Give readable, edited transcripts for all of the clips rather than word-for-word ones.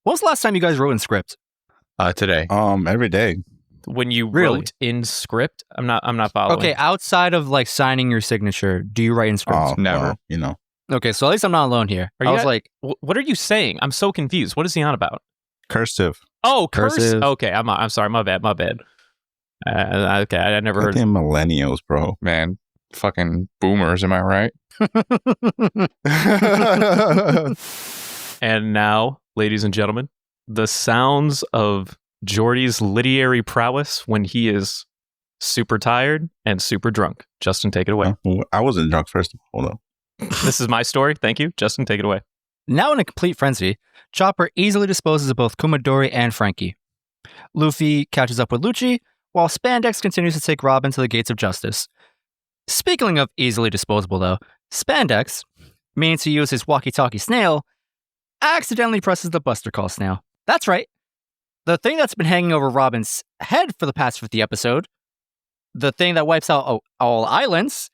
When was the last time you guys wrote in script? Today. Every day. When you Really? wrote in script, I'm not following. Okay, outside of like signing your signature, do you write in script? Oh, Never. Well, Okay, so at least I'm not alone here. Are I you was at- like, What are you saying? I'm so confused. What is he on about? cursive. Oh, Cursive. Okay, I'm sorry. My bad. Okay, I never heard. Goddamn millennials, bro. Man, fucking boomers, am I right? And now, ladies and gentlemen, the sounds of Jordy's literary prowess when he is super tired and super drunk. Justin, take it away. I wasn't drunk first. Hold on. This is my story. Thank you. Justin, take it away. now in a complete frenzy, Chopper easily disposes of both Kumadori and Frankie. Luffy catches up with Lucci, while Spandex continues to take Robin to the gates of justice. Speaking of easily disposable, though, Spandex, meaning to use his walkie-talkie snail, accidentally presses the Buster Call snail. That's right. The thing that's been hanging over Robin's head for the past 50 episode, the thing that wipes out all islands,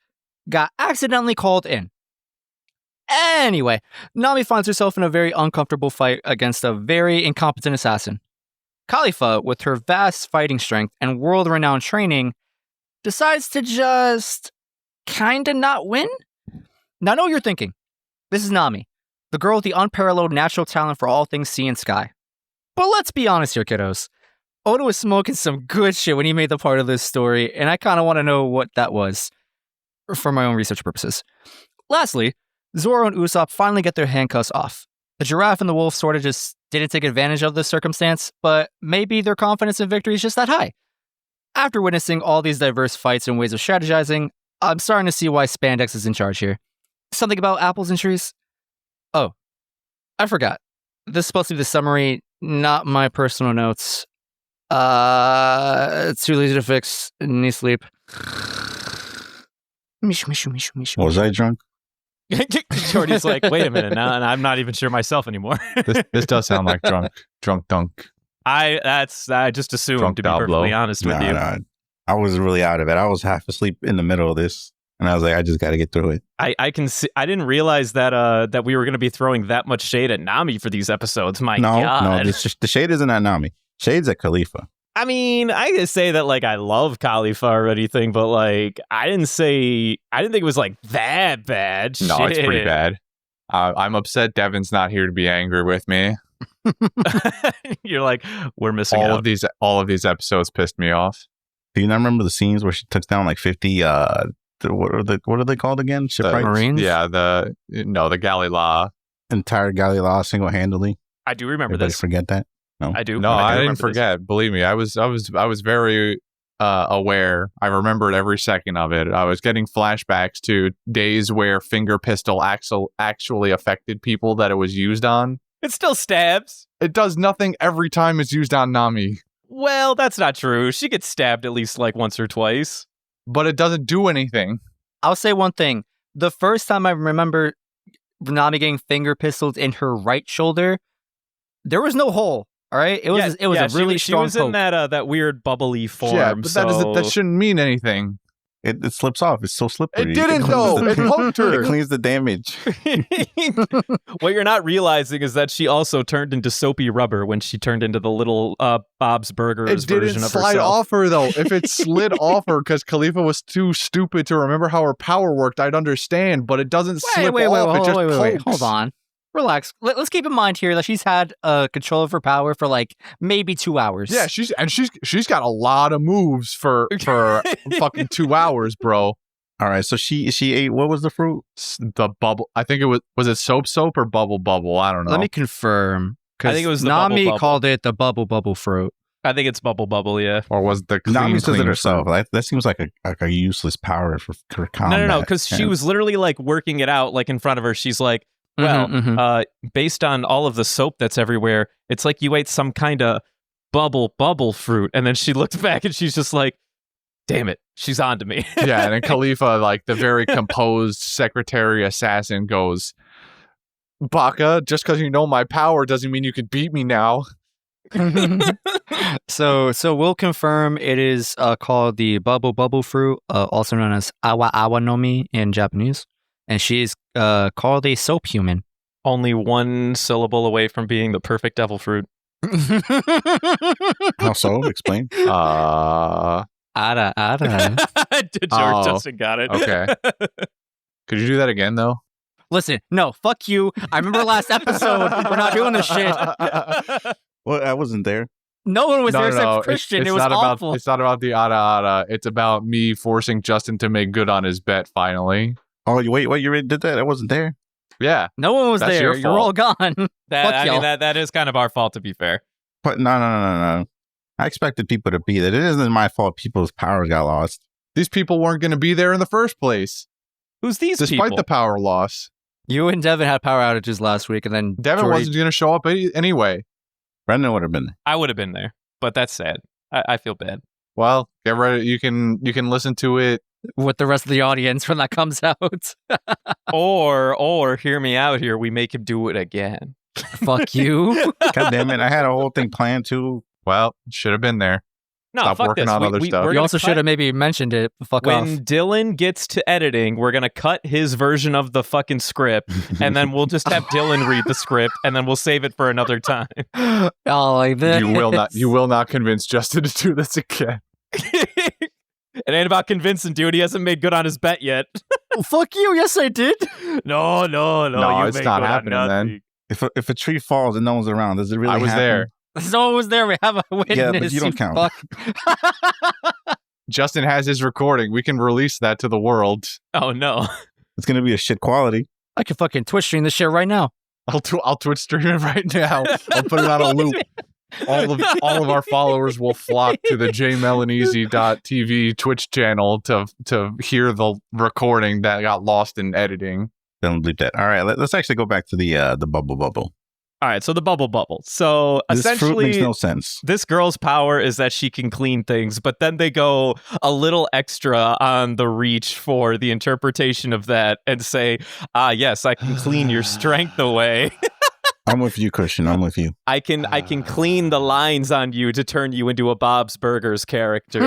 got accidentally called in. Anyway, Nami finds herself in a very uncomfortable fight against a very incompetent assassin. Kalifa, with her vast fighting strength and world-renowned training, decides to just kinda not win? Now I know what you're thinking. This is Nami, the girl with the unparalleled natural talent for all things sea and sky. But let's be honest here, kiddos. Oda was smoking some good shit when he made the part of this story, and I kinda want to know what that was, for my own research purposes. Lastly, Zoro and Usopp finally get their handcuffs off. The giraffe and the wolf sort of just didn't take advantage of this circumstance, but maybe their confidence in victory is just that high. After witnessing all these diverse fights and ways of strategizing, I'm starting to see why Spandex is in charge here. Something about apples and trees? Oh, I forgot. This is supposed to be the summary, not my personal notes. Too lazy to fix, need sleep. Mishu. Was I drunk? Jordy's like, wait a minute now, and I'm not even sure myself anymore. This does sound like drunk dunk. I just assumed, Drunk to be perfectly Diablo. honest with you. Nah, I was really out of it. I was half asleep in the middle of this, and I was like, I just got to get through it. I can see. I didn't realize that we were going to be throwing that much shade at Nami for these episodes. My God. No, the shade isn't at Nami. Shade's at Kalifa. I mean, I didn't say that like I love Kalifa or anything, but like I didn't think it was like that bad. No, it's pretty Shit. bad. I'm upset Devin's not here to be angry with me. You're like, we're missing All out. of these episodes pissed me off. Do you not remember the scenes where she took down like 50? What are they called again? Shipwrights? Marines? Yeah, the Galila. Entire Galila single handedly. I do remember Everybody this. forget that? No. I do. No, I didn't remember this. forget. Believe me, I was very aware. I remembered every second of it. I was getting flashbacks to days where finger pistol actually affected people that it was used on. It still stabs. It does nothing every time it's used on Nami, Well, that's not true. She gets stabbed at least like once or twice. but it doesn't do anything. I'll say one thing. The first time I remember Nami getting finger pistoled in her right shoulder, there was no hole. All right, it was a really strong She was poke. in that weird bubbly form. Yeah, but that shouldn't mean anything. It slips off. It's so slippery. It didn't cleans though. the- It poked her. It cleans the damage. What you're not realizing is that she also turned into soapy rubber when she turned into the little Bob's Burgers It version didn't of slide herself. off her though. If it slid off her because Kalifa was too stupid to remember how her power worked, I'd understand. But it doesn't slip off. It just pokes. Hold on. Relax. Let's keep in mind here that she's had control of her power for like maybe 2 hours. Yeah, she's got a lot of moves for fucking 2 hours, bro. All right, so she ate, what was the fruit? The bubble. I think it was it soap or bubble. I don't know. Let me confirm. I think it was the Nami bubble. called it the bubble fruit. I think it's bubble, yeah. Or was the Nami says it clean herself. fruit? That seems like a useless power for combat. No, because she was literally like working it out like in front of her. She's like, well, based on all of the soap that's everywhere, it's like you ate some kind of bubble fruit. And then she looks back and she's just like, damn it, she's on to me. Yeah, and then Kalifa, like the very composed secretary assassin, goes, Baka, just because you know my power doesn't mean you could beat me now. So we'll confirm it is called the bubble fruit, also known as awa no mi in Japanese, and she is called a soap human. only one syllable away from being the perfect devil fruit. How so? Explain. Ada. Justin got it. Okay. Could you do that again, though? Listen, no, fuck you. I remember last episode. We're not doing this shit. Well, I wasn't there. No one was there except Christian. It's it was not awful. It's not about the Ada. It's about me forcing Justin to make good on his bet finally. Oh, you wait, you already did that? I wasn't there. Yeah. No one was That's there. your You're all gone. That is kind of our fault, to be fair. But no. I expected people to be there. It isn't my fault people's powers got lost. These people weren't going to be there in the first place. Who's these Despite people? the power loss. You and Devin had power outages last week, and then Devin Jordy- wasn't going to show up anyway. Brendan would have been there. I would have been there, but that's sad. I feel bad. Well, get ready. You can listen to it. with the rest of the audience when that comes out. or hear me out here. We make him do it again. Fuck you. God damn it. I had a whole thing planned too. Well, should have been there. No, Stop fuck working this. on other stuff. we're You gonna also cut- should have maybe mentioned it. Fuck When off. Dylan gets to editing, we're gonna cut his version of the fucking script, and then we'll just have Dylan read the script, and then we'll save it for another time. Oh, like this. You will not convince Justin to do this again. It ain't about convincing, dude. He hasn't made good on his bet yet. Fuck you. Yes, I did. No. No, you it's made not good on happening nothing. then. If a tree falls and no one's around, does it really I was happen? there. No one was there. We have a witness. Yeah, but you don't count. Fuck. Justin has his recording. We can release that to the world. Oh no. It's going to be a shit quality. I can fucking Twitch stream this shit right now. I'll Twitch stream it right now. I'll put it on a loop. All of our followers will flock to the jmelaneasy.tv Twitch channel to hear the recording that got lost in editing. Don't bleep that. All right, let's actually go back to the bubble. All right, so the bubble. So This fruit essentially, makes no sense. this girl's power is that she can clean things, but then they go a little extra on the reach for the interpretation of that and say, yes, I can clean your strength away. I'm with you, Christian. I'm with you. I can clean the lines on you to turn you into a Bob's Burgers character.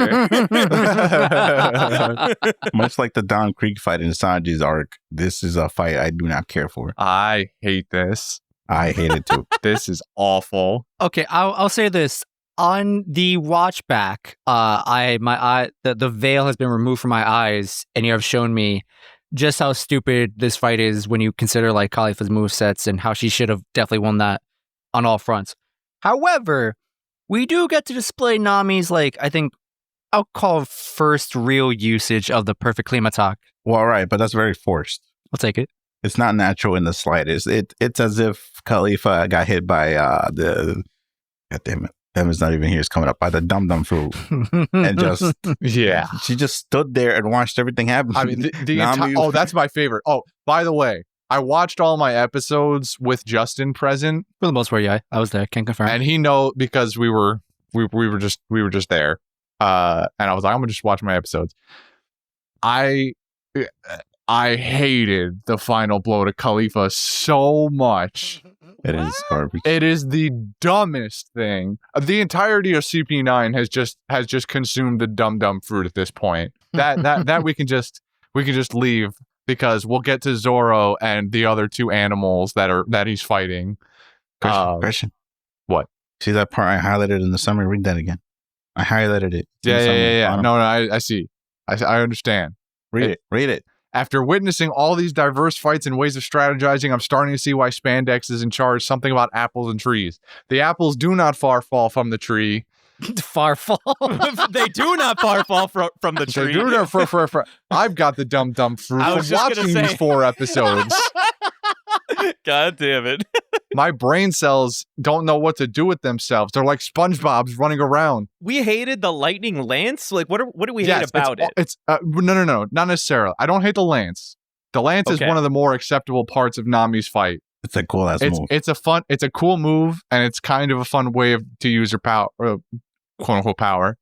Much like the Don Creek fight in Sanji's arc, this is a fight I do not care for. I hate this. I hate it too. This is awful. Okay, I'll say this. On the watch back, the veil has been removed from my eyes, and you have shown me just how stupid this fight is when you consider like Kalifa's movesets and how she should have definitely won that on all fronts. However, we do get to display Nami's, like, I think I'll call first real usage of the perfect Klimatak. Well, all right, but that's very forced. I'll take it. It's not natural in the slightest. It's as if Kalifa got hit by the God damn it. Devin's not even here. It's coming up by the dum fruit. And just Yeah. she just stood there and watched everything happen. I mean, Nami- that's my favorite. Oh, by the way, I watched all my episodes with Justin present, For the most part, yeah, I was there. Can't confirm. and he know because we were just there. And I was like, I'm gonna just watch my episodes. I hated the final blow to Kalifa so much. It is garbage. It is the dumbest thing. The entirety of CP9 has just consumed the dumb fruit at this point. That we can just leave because we'll get to Zoro and the other two animals that he's fighting. Question. What? See that part I highlighted in the summary? Read that again. I highlighted it. It's in the summary. Yeah. Bottom. No, I see. I understand. Read it. After witnessing all these diverse fights and ways of strategizing, I'm starting to see why Spandex is in charge. Something about apples and trees. The apples do not far fall from the tree. Far fall. They do not far fall from the tree. They do not far. I've got the dumb fruit I from was just gonna watching say. these 4 episodes. God damn it. My brain cells don't know what to do with themselves. They're like SpongeBob's running around. We hated the lightning lance? Like, what do we hate about it? It's no, not necessarily. I don't hate the lance. The lance is Okay. one of the more acceptable parts of Nami's fight. It's a cool ass move. It's a cool move, and it's kind of a fun way to use her power, quote unquote power.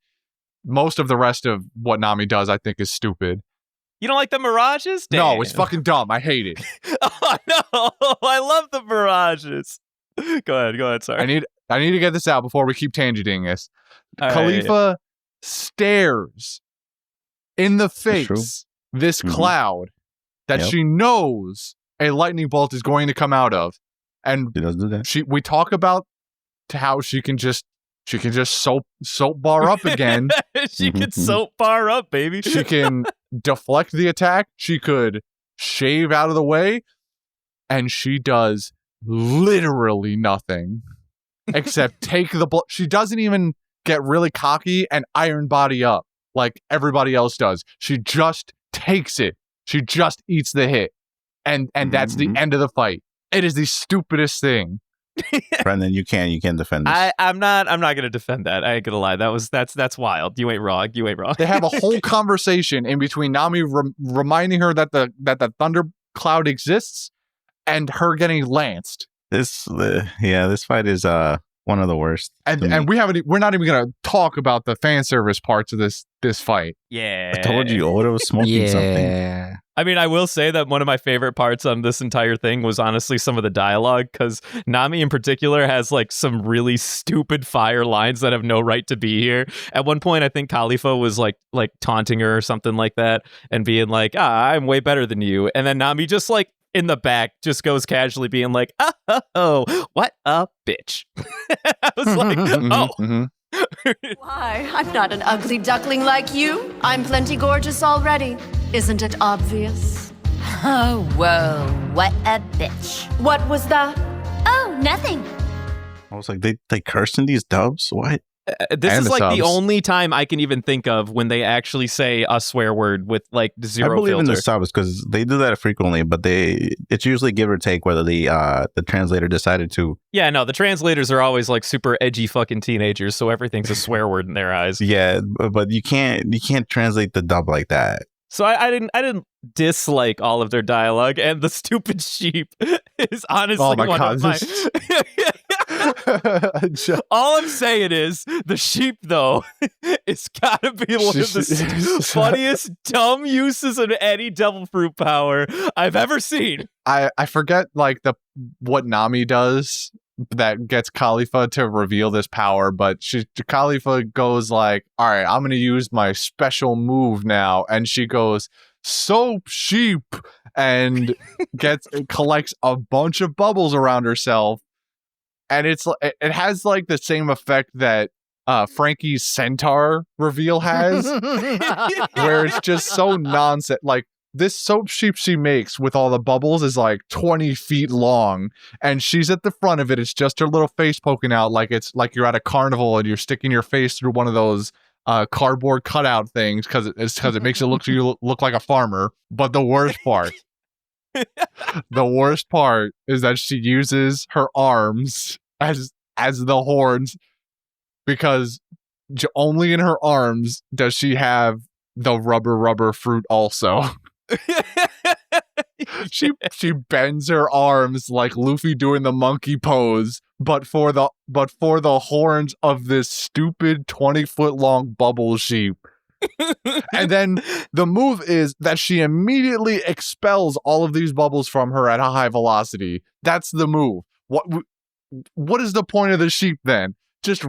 Most of the rest of what Nami does, I think, is stupid. You don't like the mirages? Damn. No, it's fucking dumb. I hate it. Oh, no. I love the mirages. Go ahead. Sorry. I need to get this out before we keep tangenting this. All right. Kalifa stares in the true. face this Mhm. cloud that Yep. she knows a lightning bolt is going to come out of. And She doesn't do that. we talk about how she can just soap bar up again. She can soap bar up, baby. She can deflect the attack. She could shave out of the way, and she does literally nothing except take the blow. She doesn't even get really cocky and iron body up like everybody else does. She just takes it. She just eats the hit, and that's the end of the fight. It is the stupidest thing. Brendan, you can't defend this. I'm not gonna defend that. I ain't gonna lie. That's wild. You ain't wrong. They have a whole conversation in between Nami reminding her that the thunder cloud exists and her getting lanced. This fight is one of the worst. And we're not even gonna talk about the fan service parts of this fight. Yeah. I told you Oda was smoking something. I mean, I will say that one of my favorite parts on this entire thing was honestly some of the dialogue, because Nami in particular has like some really stupid fire lines that have no right to be here. At one point, I think Kalifa was like taunting her or something like that and being like, I'm way better than you. And then Nami just like in the back just goes casually being like, oh, what a bitch. I was like, oh. Why, I'm not an ugly duckling like you. I'm plenty gorgeous already. Isn't it obvious? Oh, whoa, what a bitch. What was that? Oh, nothing. I was like, they cursing these dubs? What? This And is the like the subs. only time I can even think of when they actually say a swear word with like zero I believe filter. in the subs because they do that frequently, but it's usually give or take whether the translator decided to. Yeah, no, the translators are always like super edgy fucking teenagers, so everything's a swear word in their eyes. Yeah, but you can't translate the dub like that. So I didn't dislike all of their dialogue, and the stupid sheep is honestly Oh my one God, of my. All I'm saying is the sheep, though, it's gotta be one of the funniest dumb uses of any devil fruit power I've ever seen. I forget like what Nami does that gets Kalifa to reveal this power, but Kalifa goes like, all right, I'm gonna use my special move now, and she goes soap sheep and collects a bunch of bubbles around herself, and it has like the same effect that Frankie's centaur reveal has, where it's just so nonsense. Like this soap sheep she makes with all the bubbles is like 20 feet long, and she's at the front of it. It's just her little face poking out, like it's like you're at a carnival and you're sticking your face through one of those cardboard cutout things because it makes it look like a farmer. But the worst part is that she uses her arms as the horns, because only in her arms does she have the rubber fruit also. She bends her arms like Luffy doing the monkey pose, but for the horns of this stupid 20-foot long bubble sheep. And then the move is that she immediately expels all of these bubbles from her at a high velocity. That's the move. What is the point of the sheep then? Just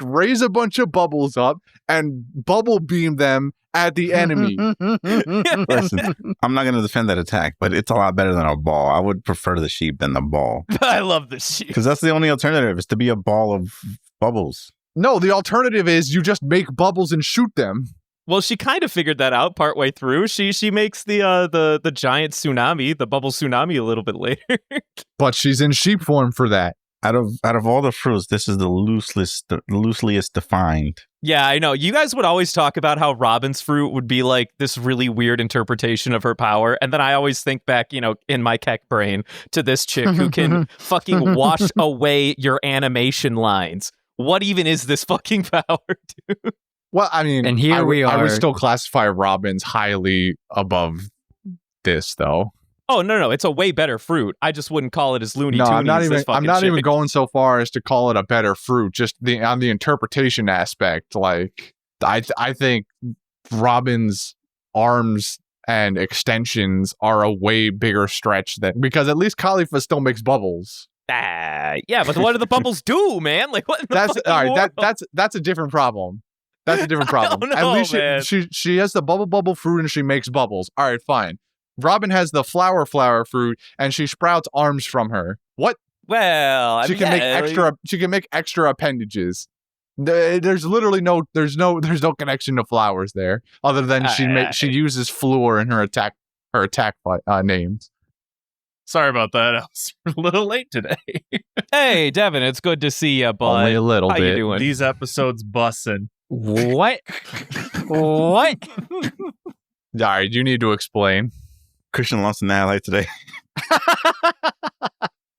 raise a bunch of bubbles up and bubble beam them at the enemy. Listen, I'm not going to defend that attack, but it's a lot better than a ball. I would prefer the sheep than the ball. I love the sheep. Because that's the only alternative, is to be a ball of bubbles. No, the alternative is you just make bubbles and shoot them. Well, she kind of figured that out partway through. She makes the giant tsunami, the bubble tsunami, a little bit later. But she's in sheep form for that. Out of all the fruits, this is the looseliest defined. Yeah, I know. You guys would always talk about how Robin's fruit would be like this really weird interpretation of her power. And then I always think back, in my keck brain to this chick who can fucking wash away your animation lines. What even is this fucking power, dude? Well, I mean, and here we are. I would still classify Robin's highly above this, though. Oh, no, it's a way better fruit. I just wouldn't call it as Looney Tunes. I'm not even going so far as to call it a better fruit. Just on the interpretation aspect, like I think Robin's arms and extensions are a way bigger stretch because at least Kalifa still makes bubbles. Yeah, but what do the bubbles do, man? Like what? That's all right. That's a different problem. That's a different problem. I don't know, at least she has the bubble fruit and she makes bubbles. All right, fine. Robin has the flower fruit and she sprouts arms from her. What Well, I She mean, can make yeah, extra. She can make extra appendages. There's literally there's no connection to flowers there, other than she uses fluor in her attack names. Sorry about that. I was a little late today. Hey, Devin, it's good to see you, bud. Only a little How bit. you doing? These episodes bussin'. What? What? All right, you need to explain. Christian lost an ally today.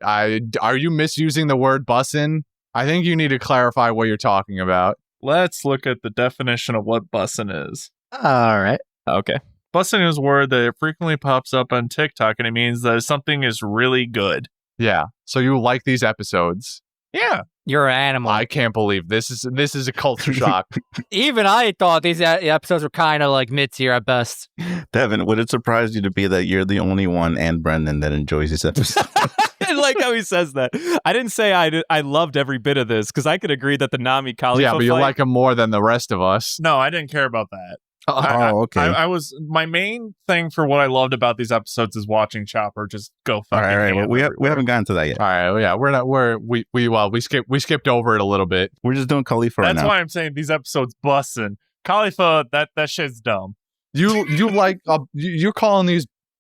Are you misusing the word bussin'? I think you need to clarify what you're talking about. Let's look at the definition of what bussin' is. All right. Okay. Bussin' is a word that frequently pops up on TikTok, and it means that something is really good. Yeah. So you like these episodes? Yeah. You're an animal. I can't believe this is a culture shock. Even I thought these episodes were kind of like mid-tier at best. Devin, would it surprise you to be that you're the only one, and Brendan, that enjoys these episodes? I like how he says that. I didn't say I loved every bit of this, because I could agree that the Nami Kalifa Yeah, but you fight, like them more than the rest of us. No, I didn't care about that. Okay. I was my main thing for what I loved about these episodes is watching Chopper just go fucking. all right. Well, ham we everywhere. haven't gotten to that yet. All right, yeah, we skipped over it a little bit. We're just doing Kalifa right That's now. why I'm saying these episodes bussin'. Kalifa, that shit's dumb. You like you're calling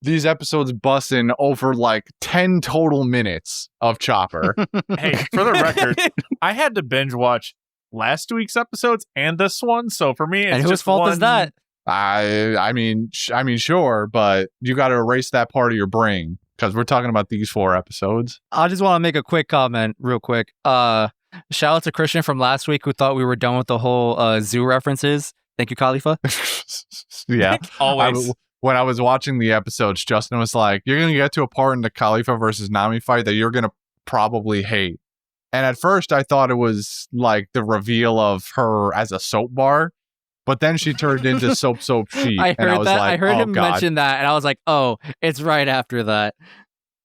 these episodes bussin' over like 10 total minutes of Chopper. Hey, for the record, I had to binge watch last week's episodes and this one, so for me, it's And whose just fault is that? I mean, sure, but you got to erase that part of your brain because we're talking about these 4 episodes. I just want to make a quick comment real quick. Shout out to Christian from last week who thought we were done with the whole zoo references. Thank you, Kalifa. Yeah. always. When I was watching the episodes, Justin was like, you're going to get to a part in the Kalifa versus Nami fight that you're going to probably hate. And at first I thought it was like the reveal of her as a soap bar, but then she turned into soap sheet. I and I heard was that. like, I heard oh, him God. mention that, and I was like, "Oh, it's right after that."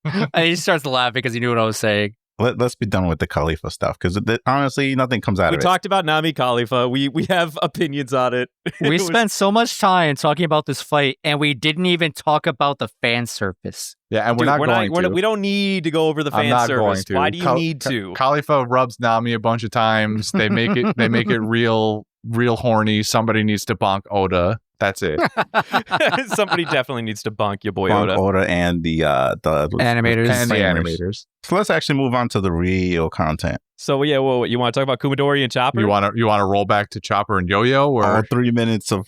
And he starts laughing because he knew what I was saying. Let's be done with the Kalifa stuff, because honestly, nothing comes out We of talked about Nami Kalifa. We have opinions on it. We It was- spent so much time talking about this fight, and we didn't even talk about the fan service. Yeah, and Dude, we're not going to. we don't need to go over the I'm fan not service. going to. Why do you need to? Kalifa rubs Nami a bunch of times. They make it real horny. Somebody needs to bonk Oda. That's it. Somebody definitely needs to bonk your boy Bonk Oda. Oda and the Animators. And the framers. animators. So let's actually move on to the real content. So yeah, well, you want to talk about Kumadori and Chopper? You want to roll back to Chopper and Yo-Yo, or All 3 minutes of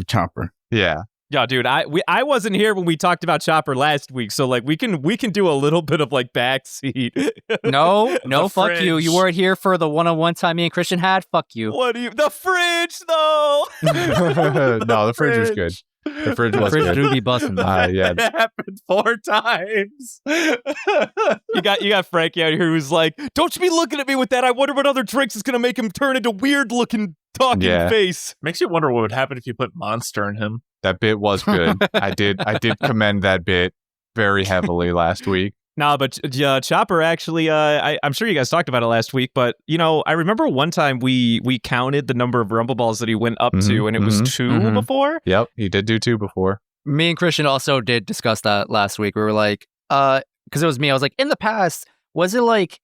Chopper. yeah. Yeah, dude, I wasn't here when we talked about Chopper last week, so like we can do a little bit of like backseat. No, The fuck you. fridge. You weren't here for the one-on-one time me and Christian had. Fuck you. What do you? The fridge, though. No, the fridge was good. The fridge The was fridge good. do be busting. Yeah. It happened 4 times. You got Frankie out here who's like, "Don't you be looking at me with that. I wonder what other drinks is gonna make him turn into weird looking talking Yeah. face." Makes you wonder what would happen if you put Monster in him. That bit was good. I did commend that bit very heavily last week. Nah, but Chopper actually, I'm sure you guys talked about it last week, but you know, I remember one time we counted the number of Rumble Balls that he went up to, and it was 2 before. Yep, he did do 2 before. Me and Christian also did discuss that last week. We were like, because it was me. I was like, in the past, was it like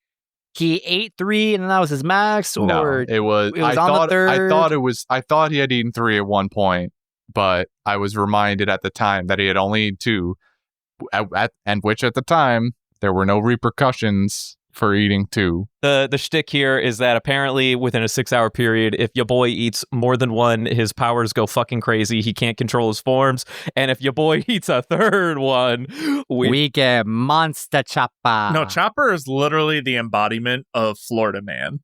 he ate 3 and then that was his max, or No, it was. it was I on the thought. I third? thought it was. I thought he had eaten 3 at one point, but I was reminded at the time that he had only eaten 2, and which at the time there were no repercussions for eating 2. The shtick here is that apparently within a 6-hour period, if your boy eats more than 1, his powers go fucking crazy. He can't control his forms, and if your boy eats a 3rd one, we get Monster Chopper. No, Chopper is literally the embodiment of Florida Man.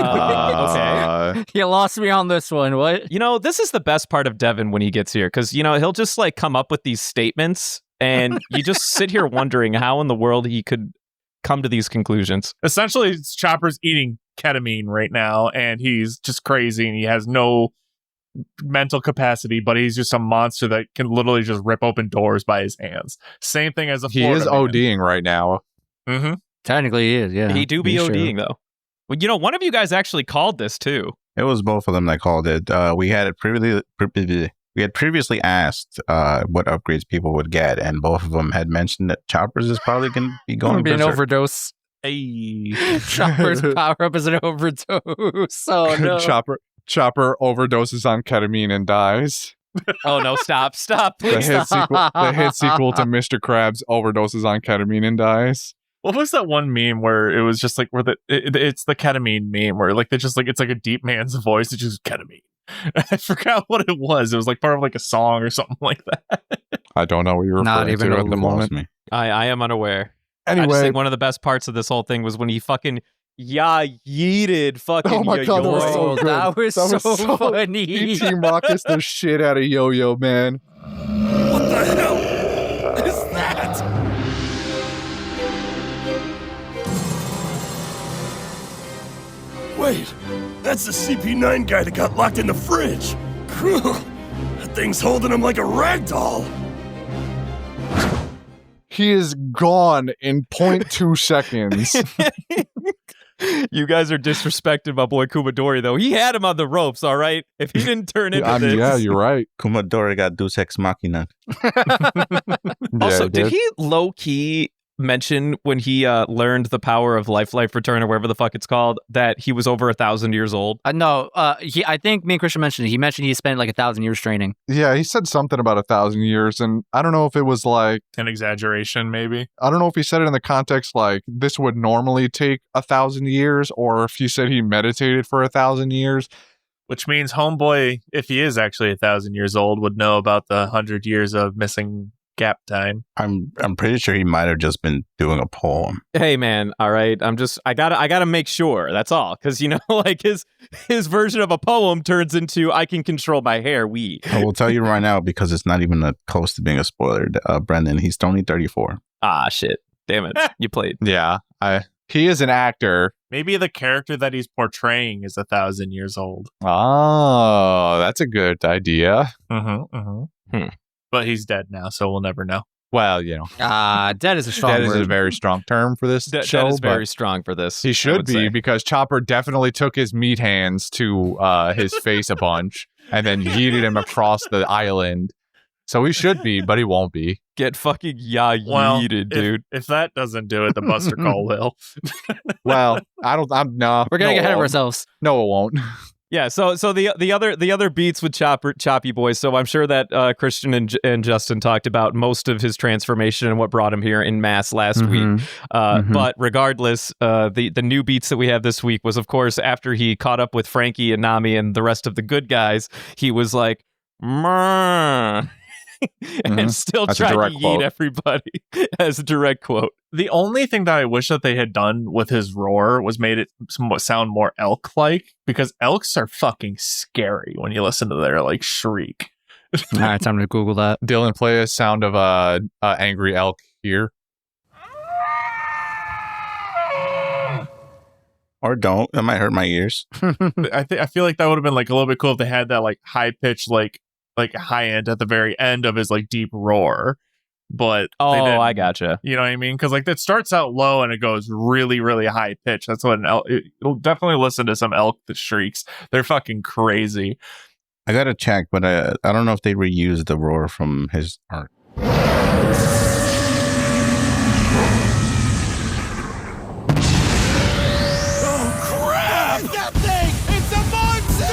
okay. You lost me on this one. What? You know, this is the best part of Devin when he gets here, because, you know, he'll just like come up with these statements and you just sit here wondering how in the world he could come to these conclusions. Essentially, Chopper's eating ketamine right now, and he's just crazy, and he has no mental capacity, but he's just a monster that can literally just rip open doors by his hands. Same thing as a He Florida is man. ODing right now. Mm-hmm. Technically, he is. Yeah, He do be He's sure. ODing, though. Well, you know, one of you guys actually called this, too. It was both of them that called it. We had it We had previously asked what upgrades people would get, and both of them had mentioned that Choppers is probably going to be going be an berserk. overdose. Hey. Chopper's power up is an overdose. Oh no. Chopper overdoses on ketamine and dies. Oh no! Stop! The Please hit, stop. sequel to Mr. Krabs overdoses on ketamine and dies. What was that one meme where it was just like where it's the ketamine meme where like they just like it's like a deep man's voice, it's just ketamine. I forgot what it was. It was like part of like a song or something like that. I don't know what you're Not referring even to a at the moment. Me. I am unaware. I just Anyway, think one of the best parts of this whole thing was when he fucking yeeted fucking Oh my God, that was so good. That was so funny. he Team Rockets the shit out of Yo-Yo, man. What the hell is that? Wait, that's the CP9 guy that got locked in the fridge. That thing's holding him like a rag doll. He is gone in 0.2 seconds. You guys are disrespecting my boy Kumadori, though. He had him on the ropes, all right? If he didn't turn into this. Yeah, you're right. Kumadori got Deus Ex Machina. Also, Yeah, did he low-key mention when he learned the power of Life Return or whatever the fuck it's called, that he was over 1,000 years old? No, I think me and Christian mentioned it. He mentioned he spent like 1,000 years training. Yeah, he said something about 1,000 years, and I don't know if it was like An exaggeration, maybe. I don't know if he said it in the context like this would normally take 1,000 years, or if he said he meditated for 1,000 years. Which means Homeboy, if he is actually 1,000 years old, would know about the 100 years of missing gap time. I'm pretty sure he might have just been doing a poem. Hey man, all right. I gotta make sure. That's all, because you know, like his version of a poem turns into I can control my hair. I will tell you right now because it's not even close to being a spoiler. Brendan, he's only 34. Ah shit, damn it, you played. Yeah, he is an actor. Maybe the character that he's portraying is 1,000 years old. Oh, that's a good idea. But he's dead now, so we'll never know. Well, you know, Dead is a strong that is word. a very strong term for this show. That is very but strong for this. he I should would be say. because Chopper definitely took his meat hands to his face a bunch and then yeeted him across the island. So he should be, but he won't be. Get fucking yeeted, dude. If that doesn't do it, the Buster Call will. Well, no. We're getting no, ahead it of won't. ourselves. No, it won't. Yeah, so the other beats with Choppy Boys. So I'm sure that Christian and Justin talked about most of his transformation and what brought him here in mass last week. But regardless, the new beats that we have this week was, of course, after he caught up with Frankie and Nami and the rest of the good guys, he was like, "Mrrr." And still That's a tried to direct yeet quote. everybody as a direct quote. The only thing that I wish that they had done with his roar was made it sound more elk-like, because elks are fucking scary when you listen to their like shriek. All right, time to Google that. Dylan, play a sound of a angry elk here. Or don't. That might hurt my ears. I feel like that would have been like a little bit cool if they had that like high pitched like high end at the very end of his like deep roar. But Oh, they didn't. I gotcha. You know what I mean? Because like it starts out low and it goes really, really high pitch. That's what an elk. You'll definitely listen to some elk that shrieks. They're fucking crazy. I gotta check, but I don't know if they reused the roar from his art. That thing! It's a monster!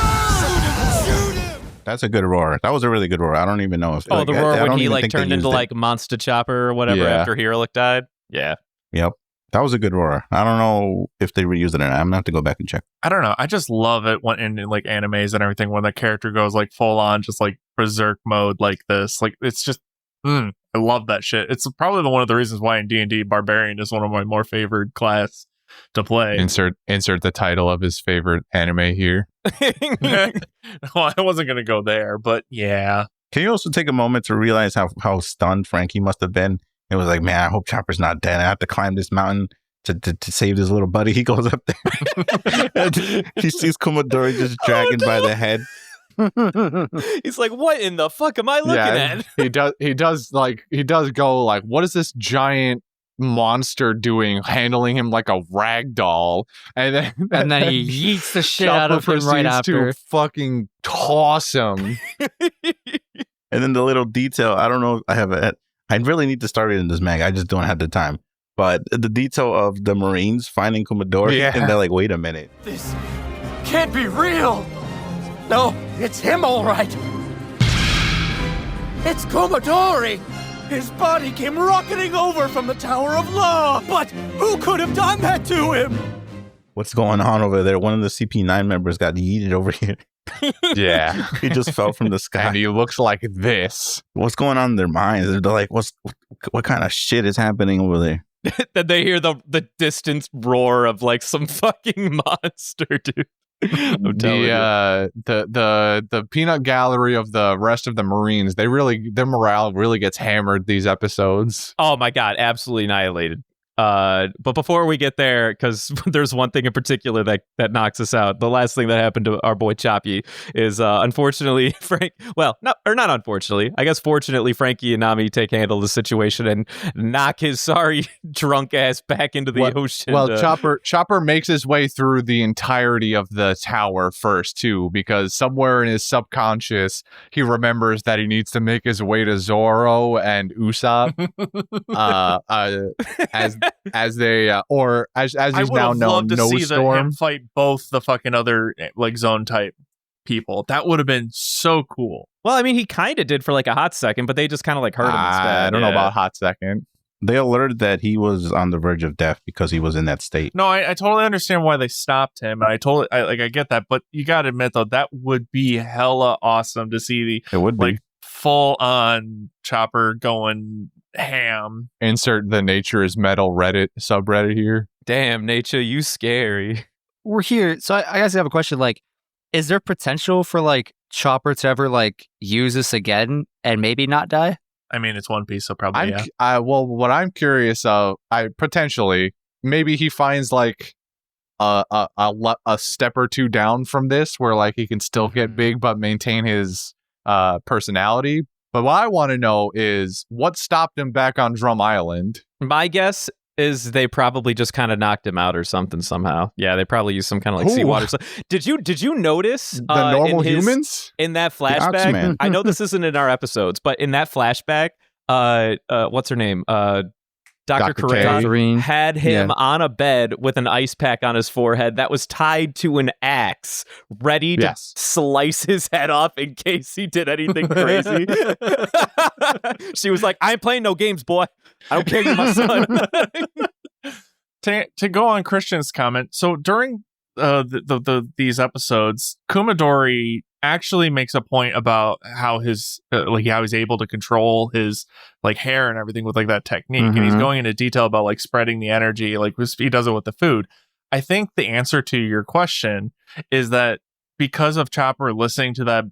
Shoot him! That's a good roar. That was a really good roar. I don't even know if Oh, the I roar don't when he even like think they turned into used it. like Monster Chopper or whatever Yeah. after Heroic died. Yeah. Yep. That was a good roar. I don't know if they reused it or not. I'm gonna have to go back and check. I don't know. I just love it when in like animes and everything when the character goes like full on just like berserk mode like this. Like it's just I love that shit. It's probably one of the reasons why in D&D Barbarian is one of my more favored class to play. Insert the title of his favorite anime here. Well, I wasn't gonna go there, but yeah. Can you also take a moment to realize how stunned Frankie must have been? It was like, man, I hope Chopper's not dead. I have to climb this mountain to save this little buddy. He goes up there. And he sees Kumadori just dragging by the head. He's like, what in the fuck am I looking at? He does go like, what is this giant monster doing, handling him like a rag doll? And then he yeets the shit Chopper out of him right proceeds after. to fucking toss him. And then the little detail, I don't know. I really need to start reading this manga. I just don't have the time. But the detail of the Marines finding Kumadori, and they're like, wait a minute. This can't be real. No, it's him, all right. It's Kumadori. His body came rocketing over from the Tower of Law. But who could have done that to him? What's going on over there? One of the CP9 members got yeeted over here. Yeah. He just fell from the sky. And he looks like this. What's going on in their minds? They're like, what kind of shit is happening over there? Then they hear the distant roar of like some fucking monster, dude. The peanut gallery of the rest of the Marines, their morale really gets hammered these episodes. Oh my god, absolutely annihilated. But before we get there, because there's one thing in particular that knocks us out. The last thing that happened to our boy Choppy is, unfortunately, not unfortunately, I guess fortunately, Frankie and Nami handle the situation and knock his sorry drunk ass back into the ocean. Well, Chopper makes his way through the entirety of the tower first too, because somewhere in his subconscious he remembers that he needs to make his way to Zoro and Usopp, as he's now known, to see Snowstorm. him fight both the fucking other like zone type people. That would have been so cool. Well, I mean, he kind of did for like a hot second, but they just kind of like hurt him instead. I don't know about hot second. They alerted that he was on the verge of death because he was in that state. No, I totally understand why they stopped him. And I get that, but you got to admit though, that would be hella awesome to see it would be full on Chopper going ham. Insert the Nature is Metal Reddit subreddit here. Damn, Nature, you scary. We're here, so I guess I have a question. Like, is there potential for like Chopper to ever like use this again and maybe not die? I mean, it's One Piece, so probably what I'm curious of, potentially maybe he finds like a step or two down from this, where like he can still get big but maintain his personality. But what I want to know is what stopped him back on Drum Island. My guess is they probably just kind of knocked him out or something somehow. Yeah, they probably used some kind of like seawater. Did you notice the normal humans in that flashback? I know this isn't in our episodes, but in that flashback, what's her name? Dr. Kareem had him on a bed with an ice pack on his forehead that was tied to an axe, ready to slice his head off in case he did anything crazy. She was like, I ain't playing no games, boy. I don't care, you're my son. To go on Christian's comment, so during these episodes, Kumadori actually makes a point about how his how he's able to control his like hair and everything with like that technique, and he's going into detail about like spreading the energy, like he does it with the food. I think the answer to your question is that because of Chopper listening to that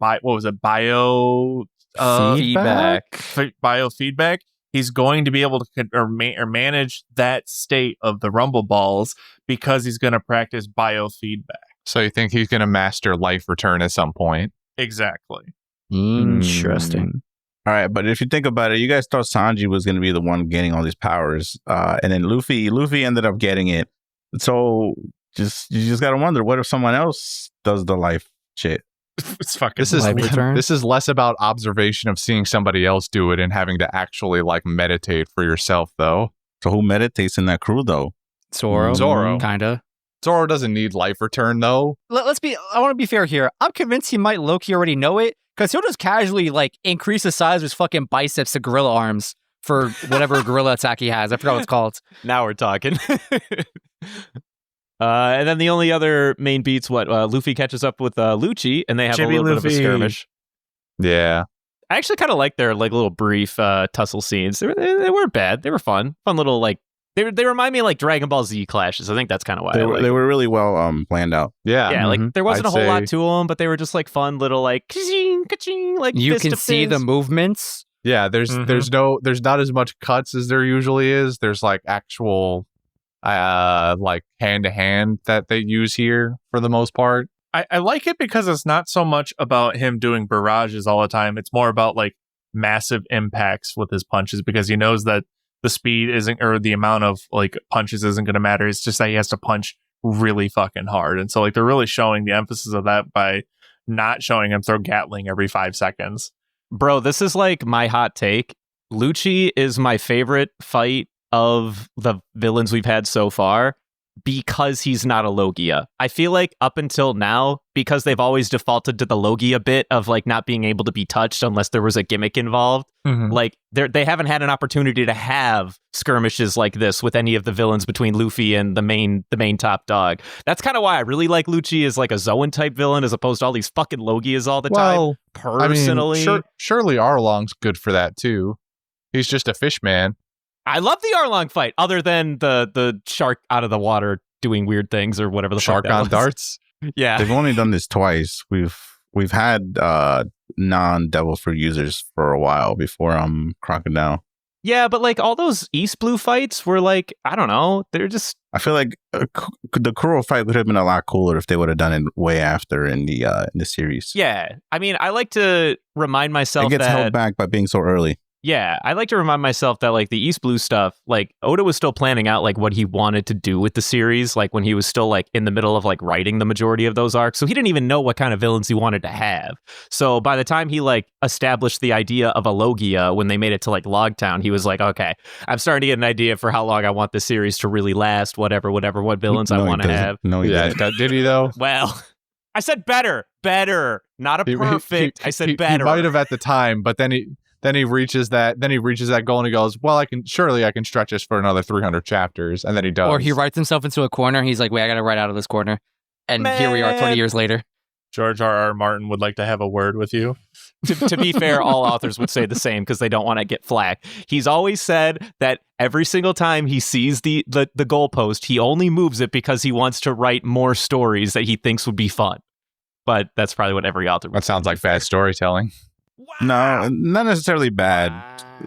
biofeedback, he's going to be able to manage that state of the rumble balls because he's going to practice biofeedback. So you think he's going to master life return at some point? Exactly. Interesting. All right, but if you think about it, you guys thought Sanji was going to be the one getting all these powers, and then Luffy ended up getting it. So you just got to wonder, what if someone else does the life shit? It's fucking. This is less about observation of seeing somebody else do it and having to actually like meditate for yourself, though. So who meditates in that crew, though? Zoro, kinda. Zoro doesn't need life return, though. I want to be fair here. I'm convinced he might low-key already know it, because he'll just casually like increase the size of his fucking biceps to gorilla arms for whatever gorilla attack he has. I forgot what it's called. Now we're talking. And then the only other main beats, Luffy catches up with Lucci, and they have a little bit of a skirmish. Yeah. I actually kind of like their like little brief tussle scenes. They weren't bad. They were fun little like. They remind me of like Dragon Ball Z clashes. I think that's kind of why they were really well planned out. Yeah, like there wasn't a whole lot to them, but they were just like fun little like ka-ching, ka-ching, like you can see the movements. Yeah, there's not as much cuts as there usually is. There's like actual like hand to hand that they use here for the most part. I like it because it's not so much about him doing barrages all the time. It's more about like massive impacts with his punches, because he knows that the speed isn't, or the amount of like punches isn't going to matter. It's just that he has to punch really fucking hard. And so like they're really showing the emphasis of that by not showing him throw Gatling every 5 seconds. Bro, this is like my hot take. Lucci is my favorite fight of the villains we've had so far because he's not a Logia. I feel like up until now, because they've always defaulted to the Logia bit of like not being able to be touched unless there was a gimmick involved, like they haven't had an opportunity to have skirmishes like this with any of the villains between Luffy and the main top dog. That's kind of why I really like Lucci as like a Zoan type villain as opposed to all these fucking Logias all the time. Personally, I mean, surely Arlong's good for that too. He's just a fish man. I love the Arlong fight, other than the shark out of the water doing weird things or whatever the Shark fuck that on was. darts. Yeah. They've only done this twice. We've had non-Devil Fruit users for a while before Crocodile. Yeah, but like all those East Blue fights were like, I don't know, they're just... I feel like the Kuro fight would have been a lot cooler if they would have done it way after in the series. Yeah, I mean, I like to remind myself it gets that... held back by being so early. Yeah, I like to remind myself that like the East Blue stuff, like Oda was still planning out like what he wanted to do with the series, like when he was still like in the middle of like writing the majority of those arcs. So he didn't even know what kind of villains he wanted to have. So by the time he like established the idea of a Logia when they made it to like Logtown, he was like, okay, I'm starting to get an idea for how long I want this series to really last, what villains I want to have. No, he didn't. Did he though? Well, I said better, not a perfect. I said better. He might have at the time, but then he reaches that goal and he goes, well, I can stretch this for another 300 chapters, and then he does. Or he writes himself into a corner. He's like, wait, I gotta write out of this corner. And here we are 20 years later. George R.R. Martin would like to have a word with you. To be fair, all authors would say the same because they don't want to get flack. He's always said that every single time he sees the goalpost, he only moves it because he wants to write more stories that he thinks would be fun. But that's probably what every author would That sounds like bad storytelling. No, not necessarily bad.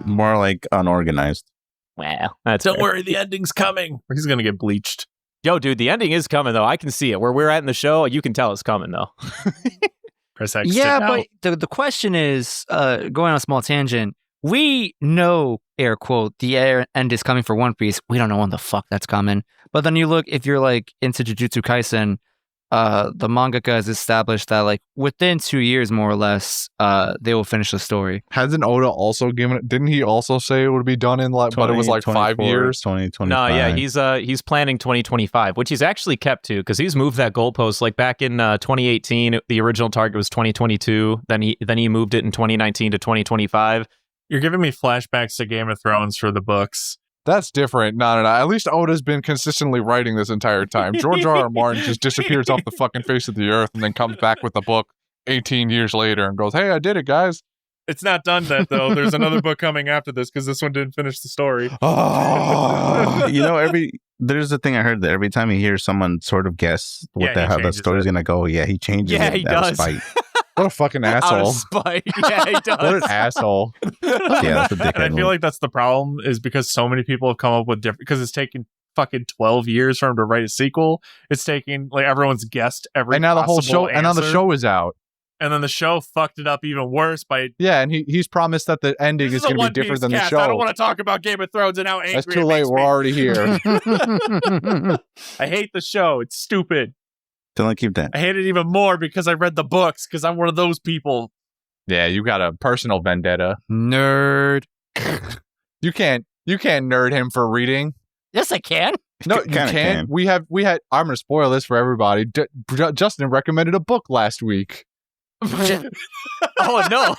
More like unorganized. Well, that's Don't fair. worry, the ending's coming. He's gonna get bleached. Yo, dude, the ending is coming, though. I can see it. Where we're at in the show, you can tell it's coming, though. Chris X. Yeah, sit but the question is, going on a small tangent, we know, air quote, the end is coming for One Piece. We don't know when the fuck that's coming. But then you look, if you're like into Jujutsu Kaisen, the mangaka has established that like within 2 years, more or less, they will finish the story. Hasn't Oda also given it? Didn't he also say it would be done in like, but it was like 5 years? 2025. No, yeah, he's planning 2025, which he's actually kept to because he's moved that goalpost. Like back in 2018, the original target was 2022. Then he moved it in 2019 to 2025. You're giving me flashbacks to Game of Thrones for the books. That's different. No. At least Oda's been consistently writing this entire time. George R.R. Martin just disappears off the fucking face of the earth and then comes back with the book 18 years later and goes, hey, I did it, guys. It's not done that though. There's another book coming after this because this one didn't finish the story. Oh, there's a thing I heard that every time you hear someone sort of guess how the story's gonna go, he changes it. Yeah, he does. Spite. what a fucking Out asshole. of spite. Yeah, he does. What an asshole. Yeah, that's a dickhead. And I feel move. like that's the problem is because so many people have come up with different, because it's taken fucking 12 years for him to write a sequel. It's taking like everyone's guessed every And now the whole show, answer. and now the show is out. And then the show fucked it up even worse by Yeah, and he's promised that the ending This is a going to One be different Piece than the cast. show. I don't want to talk about Game of Thrones and how angry That's too it late. makes We're me. already here. I hate the show. It's stupid. Don't keep that. I hate it even more because I read the books because I'm one of those people. Yeah, you got a personal vendetta. Nerd. You can't nerd him for reading. Yes, I can. No, you Kinda can't. can. We had. I'm going to spoil this for everybody. Justin recommended a book last week. Oh no.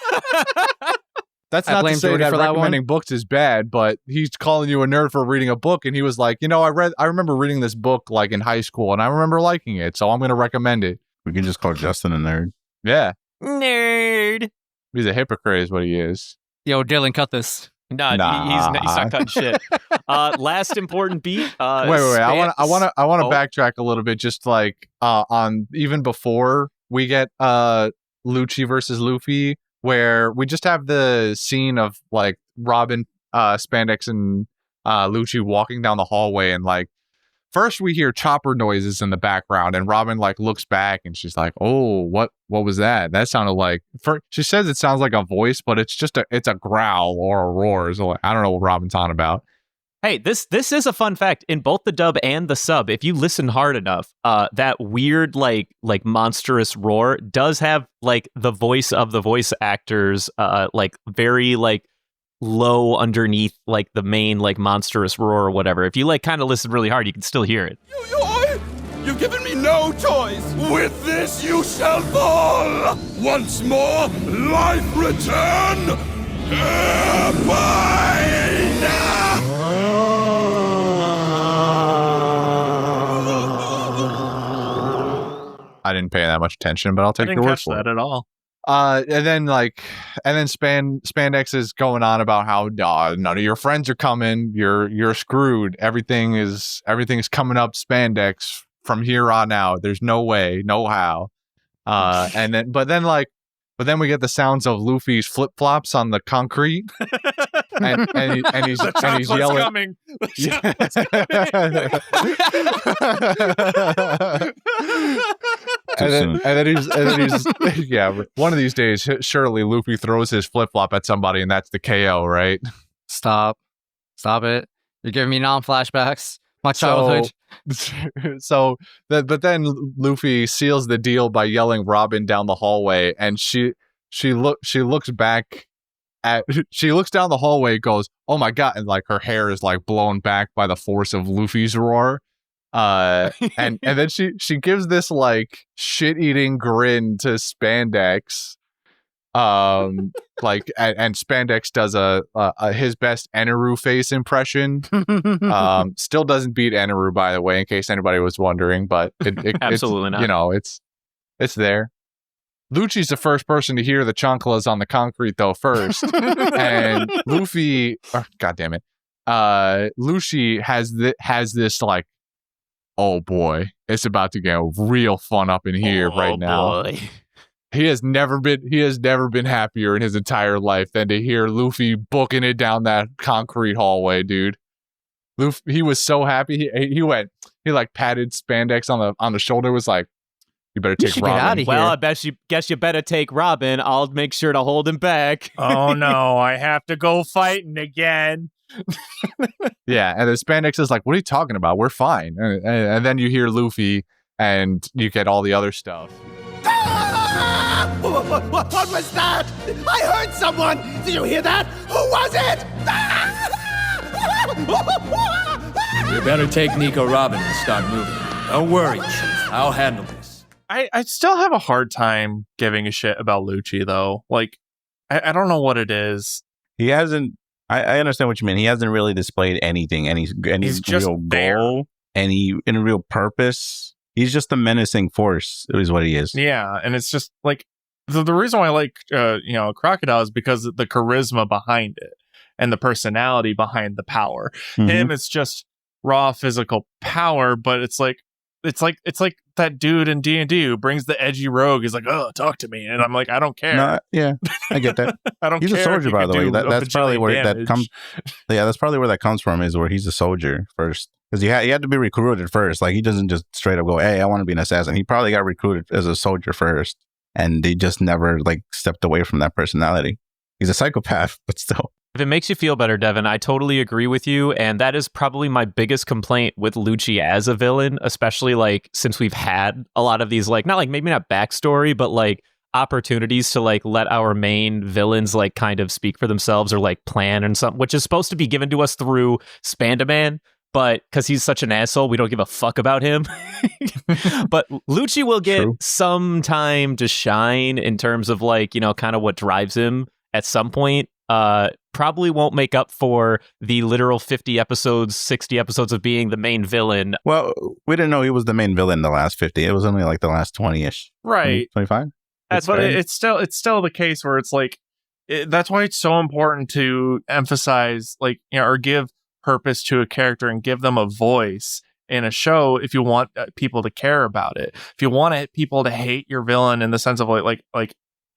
That's I not to blame say Jordy that for that recommending books is bad, but he's calling you a nerd for reading a book, and he was like, I remember reading this book like in high school, and I remember liking it, so I'm going to recommend it. We can just call Justin a nerd. Yeah, Nerd. he's a hypocrite, is what he is. Yo, Dylan, cut this. No, Nah. he's not cutting shit. Last important beat. Wait. I want to Oh. backtrack a little bit, just like on even before we get Lucci versus Luffy, where we just have the scene of like Robin, Spandex, and Lucci walking down the hallway, and like first we hear chopper noises in the background, and Robin like looks back, and she's like, "Oh, what was that? That sounded like." She says it sounds like a voice, but it's a growl or a roar. So like, I don't know what Robin's on about. Hey, this is a fun fact. In both the dub and the sub, if you listen hard enough, that weird like monstrous roar does have like the voice of the voice actors, like very like low underneath like the main like monstrous roar or whatever. If you like kind of listen really hard, you can still hear it. You've given me no choice. With this you shall fall. Once more, life return. I didn't pay that much attention, but I'll take I your didn't word catch for that it. at all. And then Spandex is going on about how none of your friends are coming. You're screwed. Everything is coming up Spandex from here on out. There's no way, no how. But then we get the sounds of Luffy's flip flops on the concrete, and he's yelling. Coming. And then he's yeah. One of these days, surely Luffy throws his flip flop at somebody, and that's the KO, right? Stop it. You're giving me non-flashbacks. My childhood. But then Luffy seals the deal by yelling Robin down the hallway, and she looks back she looks down the hallway, goes, "Oh my god!" and like her hair is like blown back by the force of Luffy's roar. And then she gives this like shit-eating grin to Spandex. And Spandex does a his best Eneru face impression. Still doesn't beat Eneru, by the way, in case anybody was wondering, but Absolutely not. You know, it's there. Lucci's the first person to hear the chanclas on the concrete though first, and Luffy, God damn it, Lucci has this like, oh boy, it's about to get real fun up in here right now. Boy. He has never been happier in his entire life than to hear Luffy booking it down that concrete hallway, dude. Luffy, he was so happy. He like patted Spandex on the shoulder, was like, "You better take Robin." Get out of Well, here. I guess you better take Robin. I'll make sure to hold him back. Oh no, I have to go fighting again. Yeah, and then Spandex is like, "What are you talking about? We're fine." And then you hear Luffy, and you get all the other stuff. What was that? I heard someone. Did you hear that? Who was it? You better take Nico Robin and start moving. Don't worry, Chief. I'll handle this. I still have a hard time giving a shit about Lucci though. Like, I don't know what it is. He hasn't. I understand what you mean. He hasn't really displayed anything, any He's just real there. goal, any real purpose. He's just a menacing force, is what he is. Yeah, and it's just like the reason why I like Crocodile is because of the charisma behind it and the personality behind the power. Mhm. Him, it's just raw physical power, but it's like that dude in D&D who brings the edgy rogue. He's like, "Oh, talk to me," and I'm like, "I don't care." No, yeah, I get that. I don't He's care. a if soldier, you by can the way. do a That's probably bajillion where that damage. comes. Yeah, that's probably where that comes from. Is where he's a soldier first, because he had to be recruited first. Like, he doesn't just straight up go, "Hey, I want to be an assassin." He probably got recruited as a soldier first, and he just never like stepped away from that personality. He's a psychopath, but still. If it makes you feel better, Devin, I totally agree with you. And that is probably my biggest complaint with Lucci as a villain, especially like since we've had a lot of these, like, not like maybe not backstory, but like opportunities to like let our main villains like kind of speak for themselves or like plan and something, which is supposed to be given to us through Spandaman. But because he's such an asshole, we don't give a fuck about him. But Lucci will get True. some time to shine in terms of like, you know, kind of what drives him at some point. Probably won't make up for the literal 50 episodes, 60 episodes of being the main villain. Well, we didn't know he was the main villain in the last 50. It was only like the last 20-ish. Right. 25? But it's still the case where it's like that's why it's so important to emphasize, like, you know, or give purpose to a character and give them a voice in a show if you want people to care about it. If you want people to hate your villain in the sense of like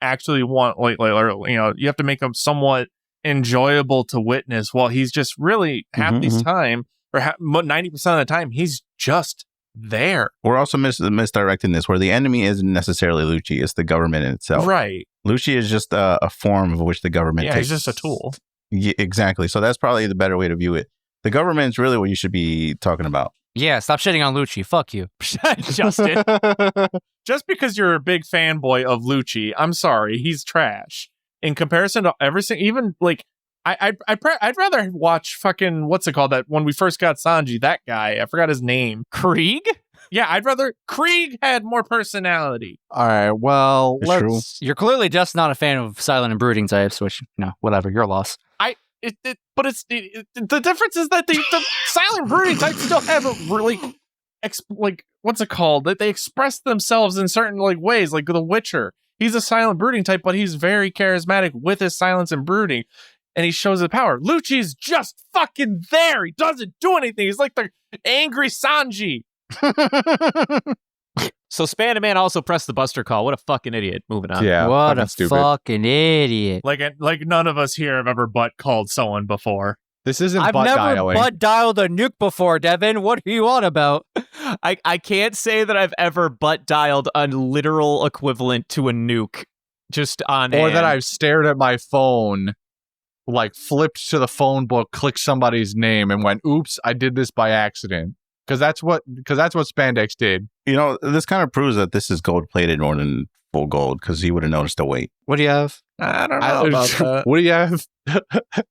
actually want like you know, you have to make them somewhat enjoyable to witness, while he's just really half the time or 90% of the time he's just there. We're also misdirecting this, where the enemy isn't necessarily Lucci, it's the government in itself. Right. Lucci is just a form of which the government Yeah, takes. he's just a tool. Yeah, exactly. So that's probably the better way to view it. The government's really what you should be talking about. Yeah, stop shitting on Lucci. Fuck you. Justin. Just because you're a big fanboy of Lucci, I'm sorry, he's trash. In comparison to everything, even like, I'd rather watch fucking, what's it called, that when we first got Sanji, that guy, I forgot his name. Krieg? Yeah, I'd rather, Krieg had more personality. All right, well, It's let's. true. You're clearly just not a fan of silent and brooding types, which, whatever, your loss. But the difference is that the silent brooding types still have a really, what's it called? That they express themselves in certain like ways, like The Witcher. He's a silent brooding type, but he's very charismatic with his silence and brooding, and he shows his power. Lucci's just fucking there. He doesn't do anything. He's like the angry Sanji. So Spandeman also pressed the buster call. What a fucking idiot. Moving on. Yeah, What fucking a stupid. fucking idiot. Like none of us here have ever butt called someone before. This isn't I've butt never dialing. butt dialed a nuke before, Devin. What are you on about? I can't say that I've ever butt dialed a literal equivalent to a nuke just on Or hand. that I've stared at my phone, like flipped to the phone book, clicked somebody's name, and went, "Oops, I did this by accident." Because that's what Spandex did. You know, this kind of proves that this is gold plated more than full gold because he would have noticed the weight. What do you have? I don't know about that. What do you have?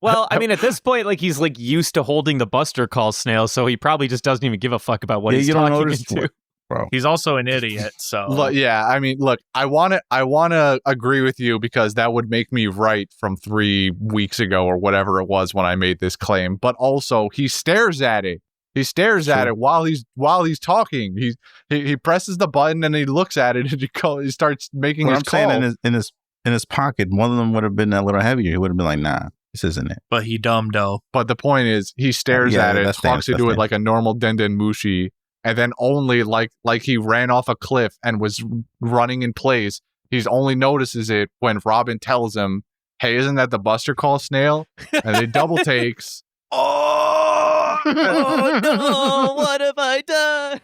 Well, I mean, at this point, like he's like used to holding the buster call, Snail, so he probably just doesn't even give a fuck about what he's you don't talking notice into. bro. He's also an idiot, so Look, yeah, I mean, look, I want to agree with you because that would make me right from 3 weeks ago or whatever it was when I made this claim. But also, he stares at it. He stares at it while he's talking. He presses the button and he looks at it and he starts making What his I'm call. saying in his pocket, one of them would have been a little heavier. He would have been like, nah, this isn't it. but he dumb-do. But the point is, he stares Yeah, at it, that's talks Thanos, into that's it like a normal Denden Mushi, and then only like he ran off a cliff and was running in place. He's only notices it when Robin tells him, "Hey, isn't that the Buster Call, Snail?" And they double takes. Oh no! What have I done?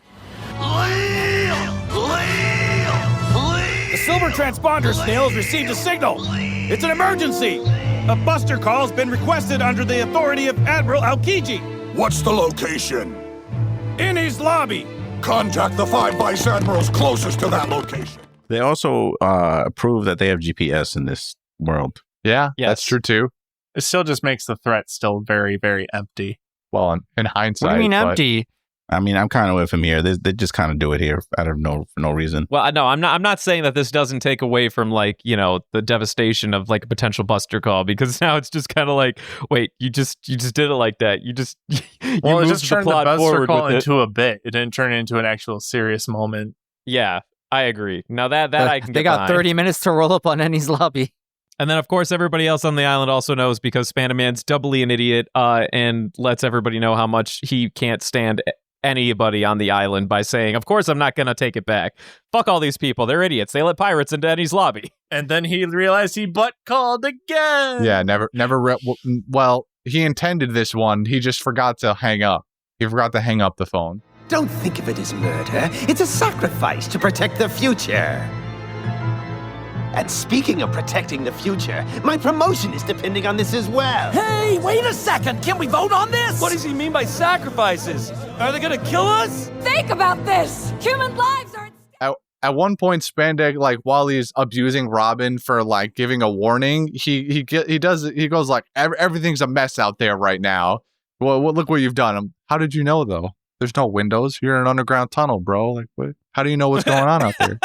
The silver transponder snail has received a signal. It's an emergency. A buster call has been requested under the authority of Admiral Aokiji What's the location? in his lobby. Contact the 5 Vice Admirals closest to that location. They also prove that they have GPS in this world. Yeah, Yes. that's true too. It still just makes the threat still very, very empty. Well, in hindsight, What do you mean but- empty? I mean, I'm kind of with him here. They just kind of do it here out of for no reason. Well, no, I'm not saying that this doesn't take away from like the devastation of like a potential buster call, because now it's just kind of like, wait, you just did it like that. You just you Well, it moved just turned the plot Buster forward Call with it. into a bit. It didn't turn it into an actual serious moment. Yeah, I agree. Now that I can. They get got behind. 30 minutes to roll up on Ennie's lobby. And then, of course, everybody else on the island also knows, because Spandaman's doubly an idiot and lets everybody know how much he can't stand anybody on the island by saying, of course, I'm not going to take it back. Fuck all these people. They're idiots. They let pirates into Eddie's lobby. And then he realized he butt called again. Yeah, never. Well, he intended this one. He just forgot to hang up. He forgot to hang up the phone. Don't think of it as murder. It's a sacrifice to protect the future. And speaking of protecting the future, my promotion is depending on this as well. Hey, wait a second. Can we vote on this? What does he mean by sacrifices? Are they going to kill us? Think about this. Human lives are At one point, Spandex, like while he's abusing Robin for like giving a warning, he goes like, everything's a mess out there right now. Well, look what you've done. How did you know though? There's no windows. You're in an underground tunnel, bro. Like, what? How do you know what's going on out there?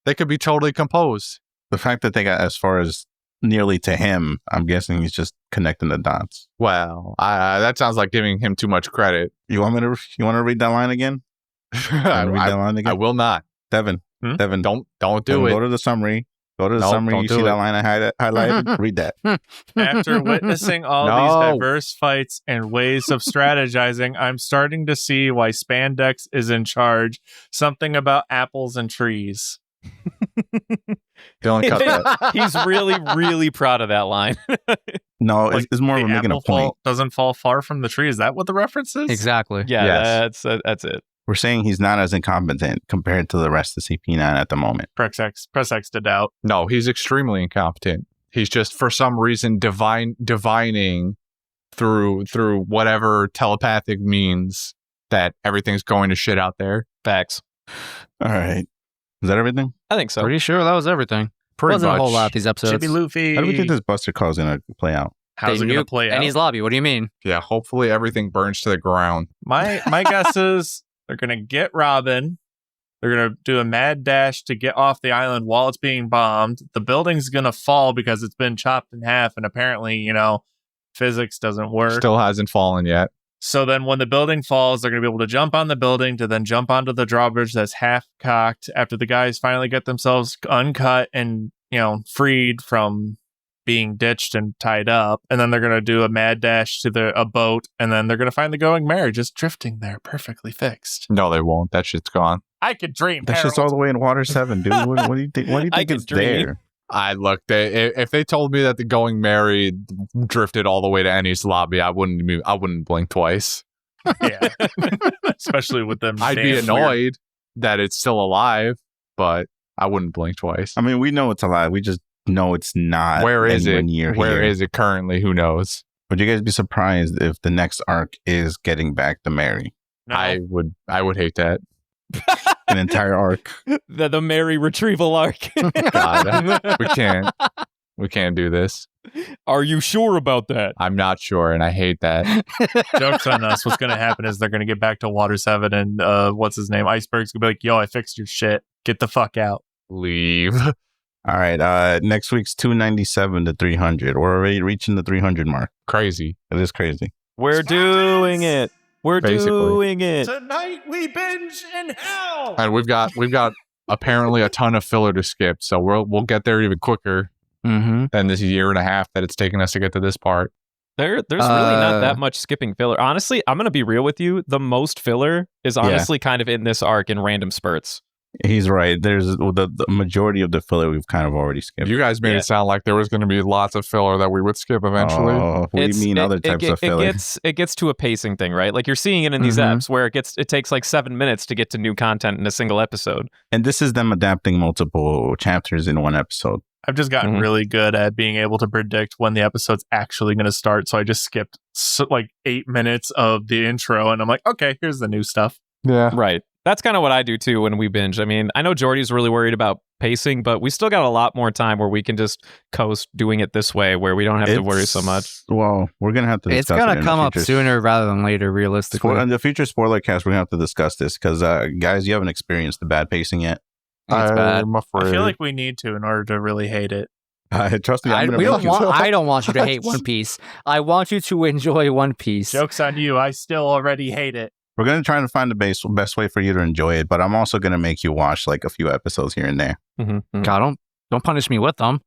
They could be totally composed. The fact that they got as far as nearly to him, I'm guessing he's just connecting the dots. Well, that sounds like giving him too much credit. You want to read that line again? I will not. Devin, Devin, Don't Devin, do it. Go to the summary. Go to the Nope, summary. don't You do see it. that line I highlighted? Read that. After witnessing all No. these diverse fights and ways of strategizing, I'm starting to see why Spandex is in charge. Something about apples and trees. Don't cut that. He's really, really proud of that line. No, Like, it's more the of making a apple point. doesn't fall far from the tree. Is that what the reference is? Exactly. Yeah, Yes. that's it. We're saying he's not as incompetent compared to the rest of CP9 at the moment. Press X to doubt. No, he's extremely incompetent. He's just for some reason divining through whatever telepathic means that everything's going to shit out there. Facts. All right. Is that everything? I think so. Pretty sure that was everything. Pretty Wasn't much. a whole lot these episodes. Chippy Luffy. How do we think this Buster Call is going to play out? How's it going to play out? Annie's lobby. What do you mean? Yeah, hopefully everything burns to the ground. My guess is they're going to get Robin. They're going to do a mad dash to get off the island while it's being bombed. The building's going to fall because it's been chopped in half, and apparently, physics doesn't work. Still hasn't fallen yet. So then when the building falls, they're going to be able to jump on the building to then jump onto the drawbridge that's half cocked after the guys finally get themselves uncut and, freed from being ditched and tied up. And then they're going to do a mad dash to a boat, and then they're going to find the Going Merry just drifting there, perfectly fixed. No, they won't. That shit's gone. I could dream. That's just all the way in Water 7, dude. What do you think? What do you think is there? I look. If they told me that the Going Merry drifted all the way to Annie's lobby, I wouldn't blink twice. Yeah, especially with them. I'd be annoyed that it's still alive, but I wouldn't blink twice. I mean, we know it's alive. We just know it's not. Where is it? Where is it currently? Who knows? Would you guys be surprised if the next arc is getting back the Merry? No. I would hate that. An entire arc. The Merry retrieval arc. God, we can't do this. Are you sure about that? I'm not sure, and I hate that. Joke's on us. What's going to happen is they're going to get back to Water 7, and what's his name? Iceberg's going to be like, yo, I fixed your shit. Get the fuck out. Leave. All right. Next week's 297 to 300. We're already reaching the 300 mark. Crazy. It is crazy. We're doing it. We're doing it. Tonight we binge in hell. And we've got apparently a ton of filler to skip, so we'll get there even quicker than this year and a half that it's taken us to get to this part. There's really not that much skipping filler. Honestly, I'm gonna be real with you. The most filler is honestly kind of in this arc in random spurts. He's right. There's the majority of the filler we've kind of already skipped. You guys made it sound like there was going to be lots of filler that we would skip eventually. Oh, what do you mean other types of filler? It gets to a pacing thing, right? Like you're seeing it in these apps where it takes like 7 minutes to get to new content in a single episode. And this is them adapting multiple chapters in one episode. I've just gotten really good at being able to predict when the episode's actually going to start. So I just skipped like 8 minutes of the intro, and I'm like, okay, here's the new stuff. Yeah. Right. That's kind of what I do too when we binge. I mean, I know Jordy's really worried about pacing, but we still got a lot more time where we can just coast doing it this way, where we don't have to worry so much. Well, we're going to have to discuss It's going to come up sooner rather than later, realistically. In the future spoiler cast, we're going to have to discuss this because, guys, you haven't experienced the bad pacing yet. It's bad. I'm afraid. I feel like we need to in order to really hate it. Trust me, I don't want you to hate One Piece. I want you to enjoy One Piece. Joke's on you. I still already hate it. We're going to try to find the best way for you to enjoy it, but I'm also going to make you watch like a few episodes here and there. God, don't punish me with them.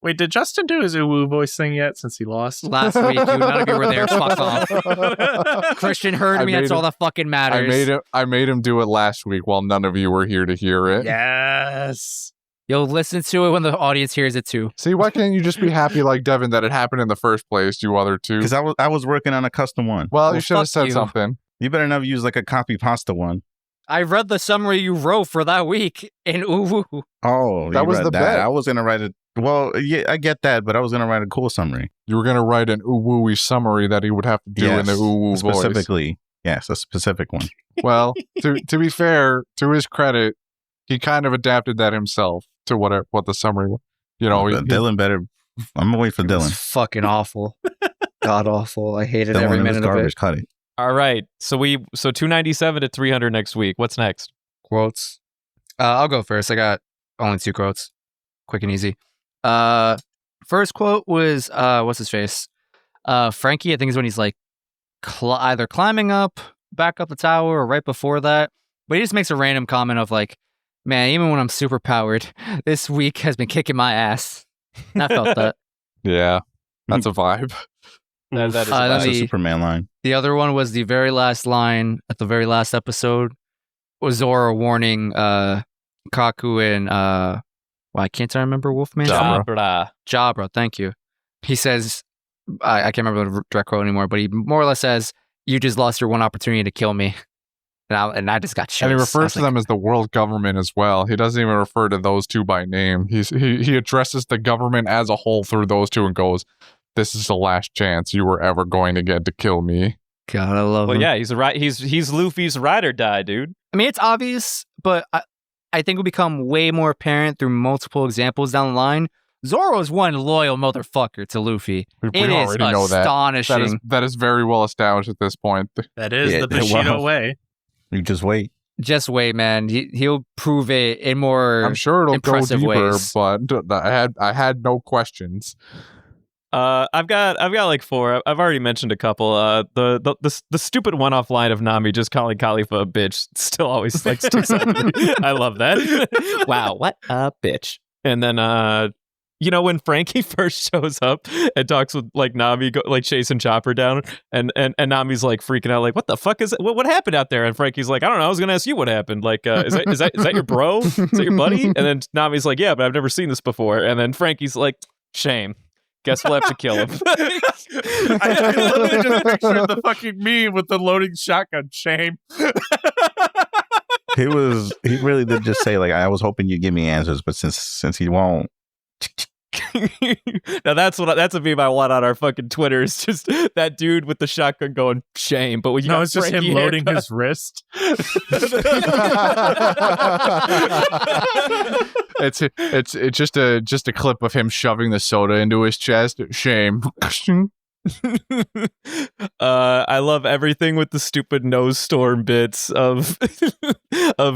Wait, did Justin do his uwu voice thing yet since he lost? Last week, dude, none of you were there. Fuck off. Christian heard me. That's all that fucking matters. I made him do it last week while none of you were here to hear it. Yes. You'll listen to it when the audience hears it too. See, why can't you just be happy like Devin that it happened in the first place, you other two? Because I was working on a custom one. Well, you should have said something. You better not use like a copy pasta one. I read the summary you wrote for that week in Uwu. Oh, that was the bet. I was going to write it. Well, yeah, I get that, but I was going to write a cool summary. You were going to write an uwu-y summary that he would have to do in the uwu voice. Specifically, yes, a specific one. Well, to be fair, to his credit, he kind of adapted that himself to what the summary was. Dylan better. I'm going to wait for Dylan. Fucking awful. God awful. I hated Dylan every minute of it. Cut it. All right. So 297 to 300 next week. What's next? Quotes. I'll go first. I got only 2 quotes. Quick and easy. First quote was what's his face? Frankie, I think is when he's like either climbing back up the tower or right before that. But he just makes a random comment of like, man, even when I'm super powered, this week has been kicking my ass. And I felt that. Yeah. That's a vibe. That is a Superman line. The other one was the very last line at the very last episode was Zora warning Kaku and why can't I remember Wolfman? Jabra, thank you. He says, I can't remember the direct quote anymore, but he more or less says, you just lost your one opportunity to kill me. And I just got chills. And he refers to them as the world government as well. He doesn't even refer to those two by name. He addresses the government as a whole through those two and goes, this is the last chance you were ever going to get to kill me. God, I love him. Yeah, he's Luffy's ride or die, dude. I mean, it's obvious, but I think it will become way more apparent through multiple examples down the line. Zoro is one loyal motherfucker to Luffy. We It is already know astonishing. that is very well established at this point. That is the Bushido way. You just wait. Just wait, man. He'll prove it in more I'm sure it'll go impressive deeper, ways. but I had no questions. I've got like 4. I've already mentioned a couple. The stupid one-off line of Nami just calling Kalifa a bitch still always like sticks out to me. I love that. Wow, what a bitch. And then when Frankie first shows up and talks with like Nami, like chasing Chopper down, and Nami's like freaking out, like, what the fuck is it? What happened out there? And Frankie's like, I don't know. I was gonna ask you what happened. Like, is that your bro? Is that your buddy? And then Nami's like, yeah, but I've never seen this before. And then Frankie's like, shame. Guess we'll have to kill him. I literally just pictured the fucking meme with the loading shotgun. Shame. He really did just say, like, I was hoping you'd give me answers, but since he won't. Now that's a meme I want on our fucking Twitter. It's just that dude with the shotgun going shame, but when you it's just him loading his wrist. It's just a clip of him shoving the soda into his chest. Shame. I love everything with the stupid nose storm bits of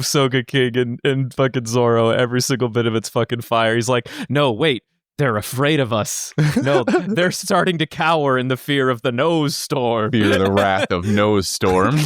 Soga King and fucking Zoro. Every single bit of it's fucking fire. He's like, no, wait. They're afraid of us. No, they're starting to cower in the fear of the nose storm. Fear the wrath of nose storm.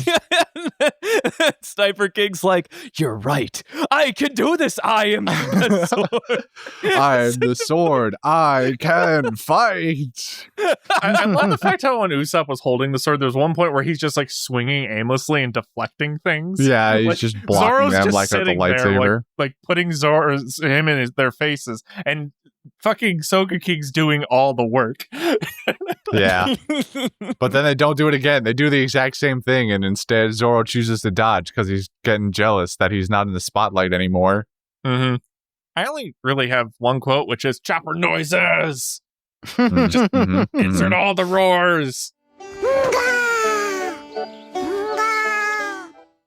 Sniper King's like, you're right. I can do this. I am the sword. I am the sword. I can fight. I love the fact how when Usopp was holding the sword, there's one point where he's just like swinging aimlessly and deflecting things. Yeah, he's like, just blocking Zoro's them just like a sitting lightsaber. there, like putting him in their faces, and fucking Soga King's doing all the work. Yeah. But then they don't do it again. They do the exact same thing, and instead Zoro chooses to dodge because he's getting jealous that he's not in the spotlight anymore. Mm-hmm. I only really have one quote, which is chopper noises. Insert all the roars.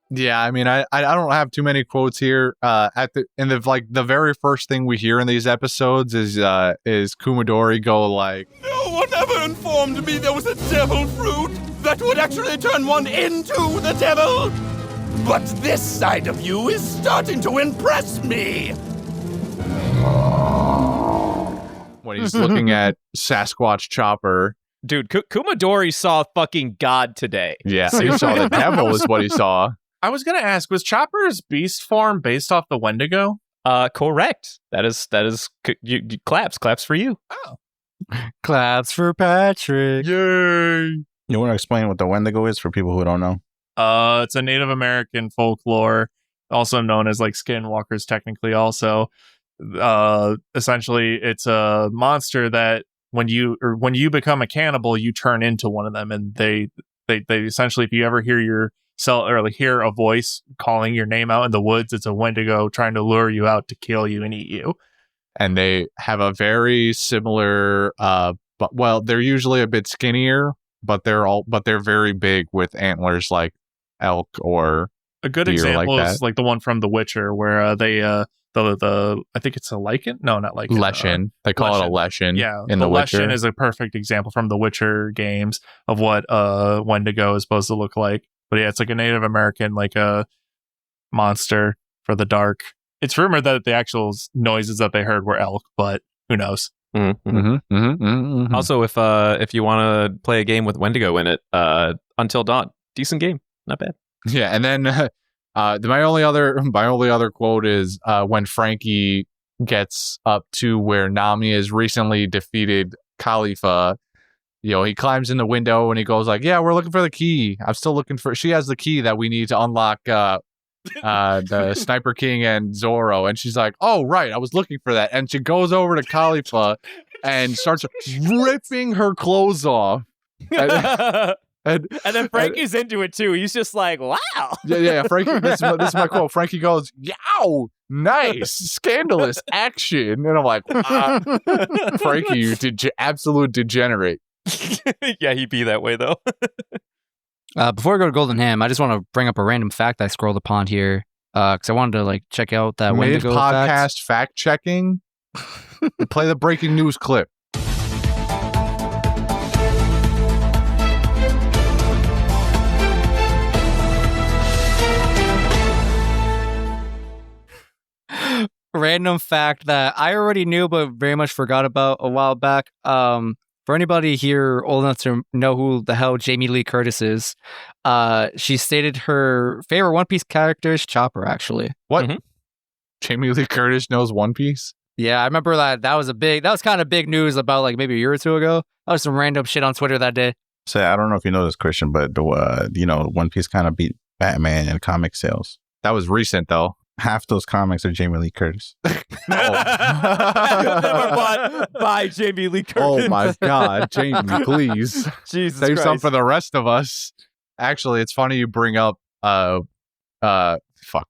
Yeah, I mean, I don't have too many quotes here. The very first thing we hear in these episodes is Kumadori go like, No one ever informed me there was a devil fruit that would actually turn one into the devil. But this side of you is starting to impress me. when he's looking at Sasquatch Chopper. Dude, Kumadori saw fucking God today. Yeah, he saw the devil is what he saw. I was gonna ask, was Chopper's beast form based off the Wendigo? Correct. That is claps for you. Oh, Claps for Patrick. yay! You want to explain what the Wendigo is for people who don't know? It's a Native American folklore, also known as like skinwalkers. Technically, also, essentially, it's a monster that when you become a cannibal, you turn into one of them, and they essentially, if you ever hear hear a voice calling your name out in the woods, it's a Wendigo trying to lure you out to kill you and eat you. And they have a very similar, they're usually a bit skinnier, but they're very big with antlers like elk or a good deer example like is like the one from The Witcher, where they I think it's a lichen. No, not lichen. Leshen. They call it a Leshen. Yeah, in The Witcher. Leshen is a perfect example from The Witcher games of what Wendigo is supposed to look like. But yeah, it's like a Native American, like a monster for the dark. It's rumored that the actual noises that they heard were elk, but who knows? Also, if you want to play a game with Wendigo in it, Until Dawn, decent game, not bad. Yeah, and then my only other quote is when Frankie gets up to where Nami has recently defeated Kalifa. You know, he climbs in the window and he goes like, "Yeah, we're looking for the key. I'm still looking for. She has the key that we need to unlock the Sniper King and Zoro." And she's like, "Oh, right, I was looking for that." And she goes over to Kalifa and starts ripping her clothes off. And And then Frankie's into it too. He's just like, wow. Yeah. Frankie, this is my quote. Frankie goes, yow, nice, scandalous action. And I'm like, Frankie, you absolute degenerate. Yeah, he'd be that way though. Before I go to Golden Ham, I just want to bring up a random fact I scrolled upon here because I wanted to check out that Wendigo podcast fact checking. Play the breaking news clip. Random fact that I already knew but very much forgot about a while back. For anybody here old enough to know who the hell Jamie Lee Curtis is, she stated her favorite One Piece character is Chopper, actually. What? Mm-hmm. Jamie Lee Curtis knows One Piece? Yeah, I remember that was kind of big news about maybe a year or two ago. That was some random shit on Twitter that day. So I don't know if you know this, Christian, but One Piece kind of beat Batman in comic sales. That was recent though. Half those comics are Jamie Lee Curtis. By Jamie Lee Curtis. Oh my God, Jamie, please. Jesus Save Christ. some for the rest of us. Actually, it's funny you bring up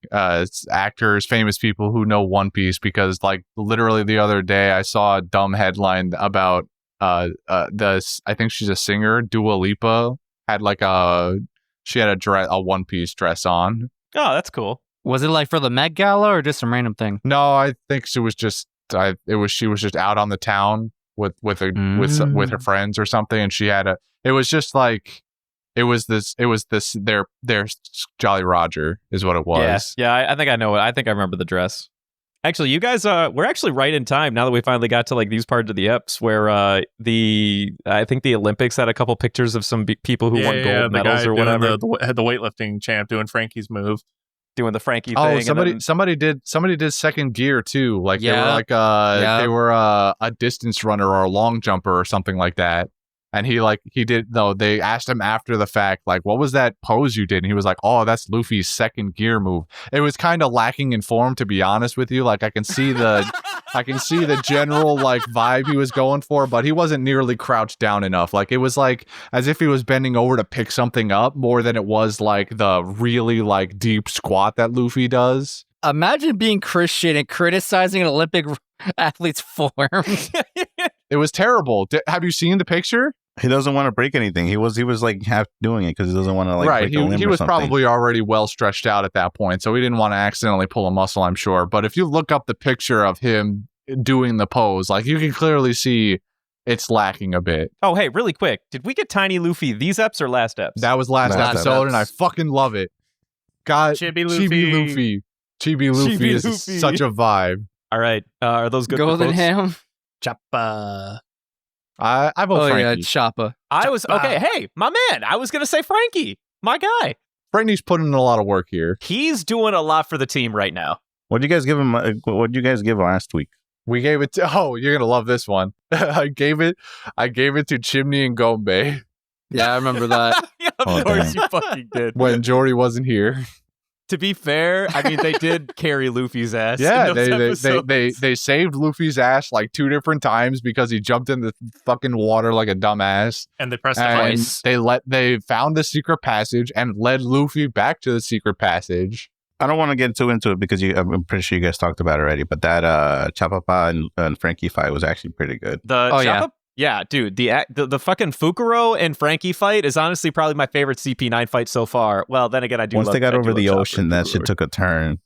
actors, famous people who know One Piece, because literally the other day I saw a dumb headline about I think she's a singer, Dua Lipa, had she had a One Piece dress on. Oh, that's cool. Was it for the Met Gala or just some random thing? No, I think she was just she was just out on the town with her friends or something, and she had their Jolly Roger is what it was. Yeah, I think I know it. I think I remember the dress. Actually, you guys, we're actually right in time now that we finally got to these parts of the eps where I think the Olympics had a couple pictures of some people who won gold medals or whatever. The weightlifting champ doing Frankie's move. Doing the Frankie thing. Oh, somebody did second gear too. They were a distance runner or a long jumper or something like that. And they asked him after the fact, what was that pose you did? And he was like, oh, that's Luffy's second gear move. It was kind of lacking in form, to be honest with you. I can see the general vibe he was going for, but he wasn't nearly crouched down enough. It was as if he was bending over to pick something up more than it was the really deep squat that Luffy does. Imagine being Christian and criticizing an Olympic athlete's form. It was terrible. Have you seen the picture? He doesn't want to break anything. He was half doing it because he doesn't want to right. break a limb he or was something. Probably already well stretched out at that point, so he didn't want to accidentally pull a muscle, I'm sure. But if you look up the picture of him doing the pose, you can clearly see it's lacking a bit. Oh, hey, really quick. Did we get Tiny Luffy these eps or last eps? That was last episode, and I fucking love it. God, Chibi Luffy. Chibi Luffy is such a vibe. All right. Are those good Golden quotes? Ham? Choppa. I vote Frankie. Yeah, Choppa. I was, okay, hey, my man. I was going to say Frankie. My guy. Frankie's putting in a lot of work here. He's doing a lot for the team right now. What did you guys give him? What did you guys give last week? We gave it to, you're going to love this one. I gave it to Chimney and Gombe. Yeah, I remember that. Yeah, of course you fucking did. When Jordy wasn't here. To be fair, I mean, they did carry Luffy's ass. Yeah, in those they saved Luffy's ass 2 different times because he jumped in the fucking water like a dumbass. And they pressed and twice. They found the secret passage and led Luffy back to the secret passage. I don't want to get too into it because I'm pretty sure you guys talked about it already. But that Choppa and Frankie fight was actually pretty good. Yeah, dude, the fucking Fukuro and Frankie fight is honestly probably my favorite CP9 fight so far. Well, then again, Once they got over the ocean, that shit took a turn.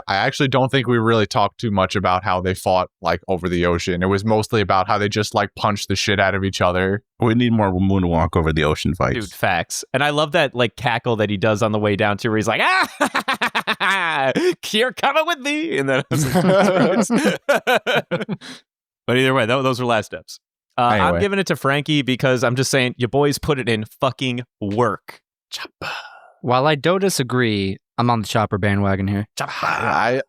I actually don't think we really talked too much about how they fought over the ocean. It was mostly about how they just punched the shit out of each other. We need more moonwalk over the ocean fights. Dude, facts. And I love that cackle that he does on the way down too, where he's like, you're coming with me. And then but either way, those were last steps. Anyway. I'm giving it to Frankie because I'm just saying your boys put it in fucking work. Chopper. While I don't disagree, I'm on the Chopper bandwagon here. I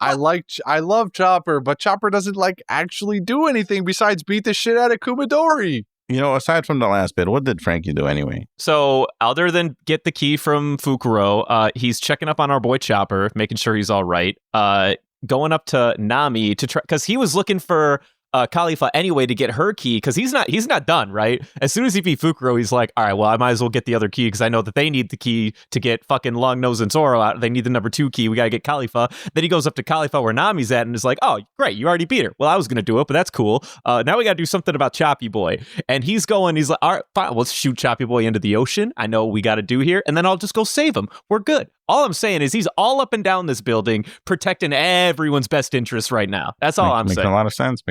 love Chopper, but Chopper doesn't actually do anything besides beat the shit out of Kumadori. Aside from the last bit, what did Frankie do anyway? So other than get the key from Fukuro, he's checking up on our boy Chopper, making sure he's all right. Going up to Nami to try, because he was looking for Kalifa anyway to get her key because he's not done, right? As soon as he beat Fukuro, he's like, all right, well, I might as well get the other key because I know that they need the key to get fucking Long Nose and Zoro out. They need the number 2 key. We got to get Kalifa. Then he goes up to Kalifa where Nami's at and is like, oh, great, you already beat her. Well, I was going to do it, but that's cool. Now we got to do something about Choppy Boy. And he's like, all right, fine, let's shoot Choppy Boy into the ocean. I know what we got to do here. And then I'll just go save him. We're good. All I'm saying is he's all up and down this building protecting everyone's best interests right now. That's all I'm saying. Making a lot of sense.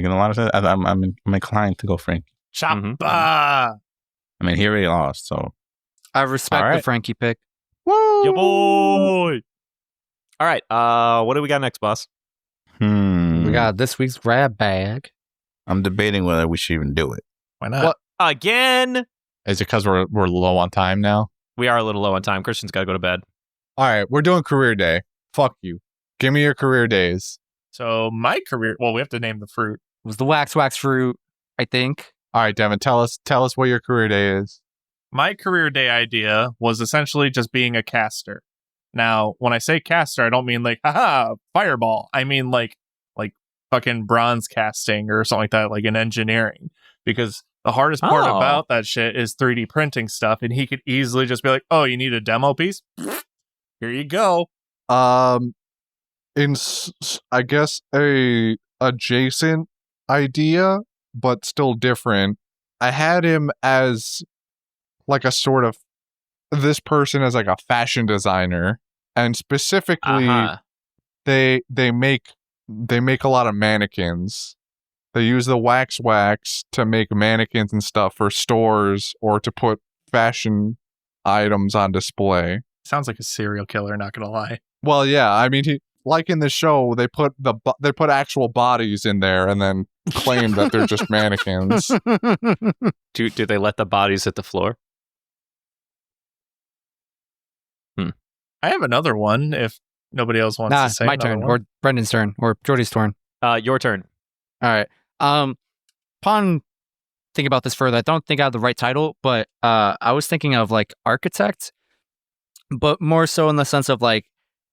I'm inclined to go Frankie. Choppa. I mean, he already lost, so. I respect the Frankie pick. Woo! Yo, boy! All right, what do we got next, boss? We got this week's grab bag. I'm debating whether we should even do it. Why not? What? Again? Is it because we're low on time now? We are a little low on time. Christian's got to go to bed. All right, we're doing career day. Fuck you. Give me your career days. So my career, well, we have to name the fruit. It was the wax fruit, I think. All right, Devin, tell us what your career day is. My career day idea was essentially just being a caster. Now, when I say caster, I don't mean like, haha, fireball. I mean like fucking bronze casting or something like that, like in engineering. Because the hardest part about that shit is 3D printing stuff, and he could easily just be like, oh, you need a demo piece? Here you go. I guess a adjacent idea, but still different. I had him as like a sort of this person as like a fashion designer, and specifically they make a lot of mannequins. They use the wax to make mannequins and stuff for stores or to put fashion items on display. Sounds like a serial killer, not gonna lie. Well, yeah, I mean, he like in the show, they put actual bodies in there and then claim that they're just mannequins. Do they let the bodies hit the floor? I have another one if nobody else wants to say. My turn, or Brendan's turn, or Jordy's turn. Your turn. All right. Upon thinking about this further, I don't think I have the right title, but I was thinking of like architect, but more so in the sense of like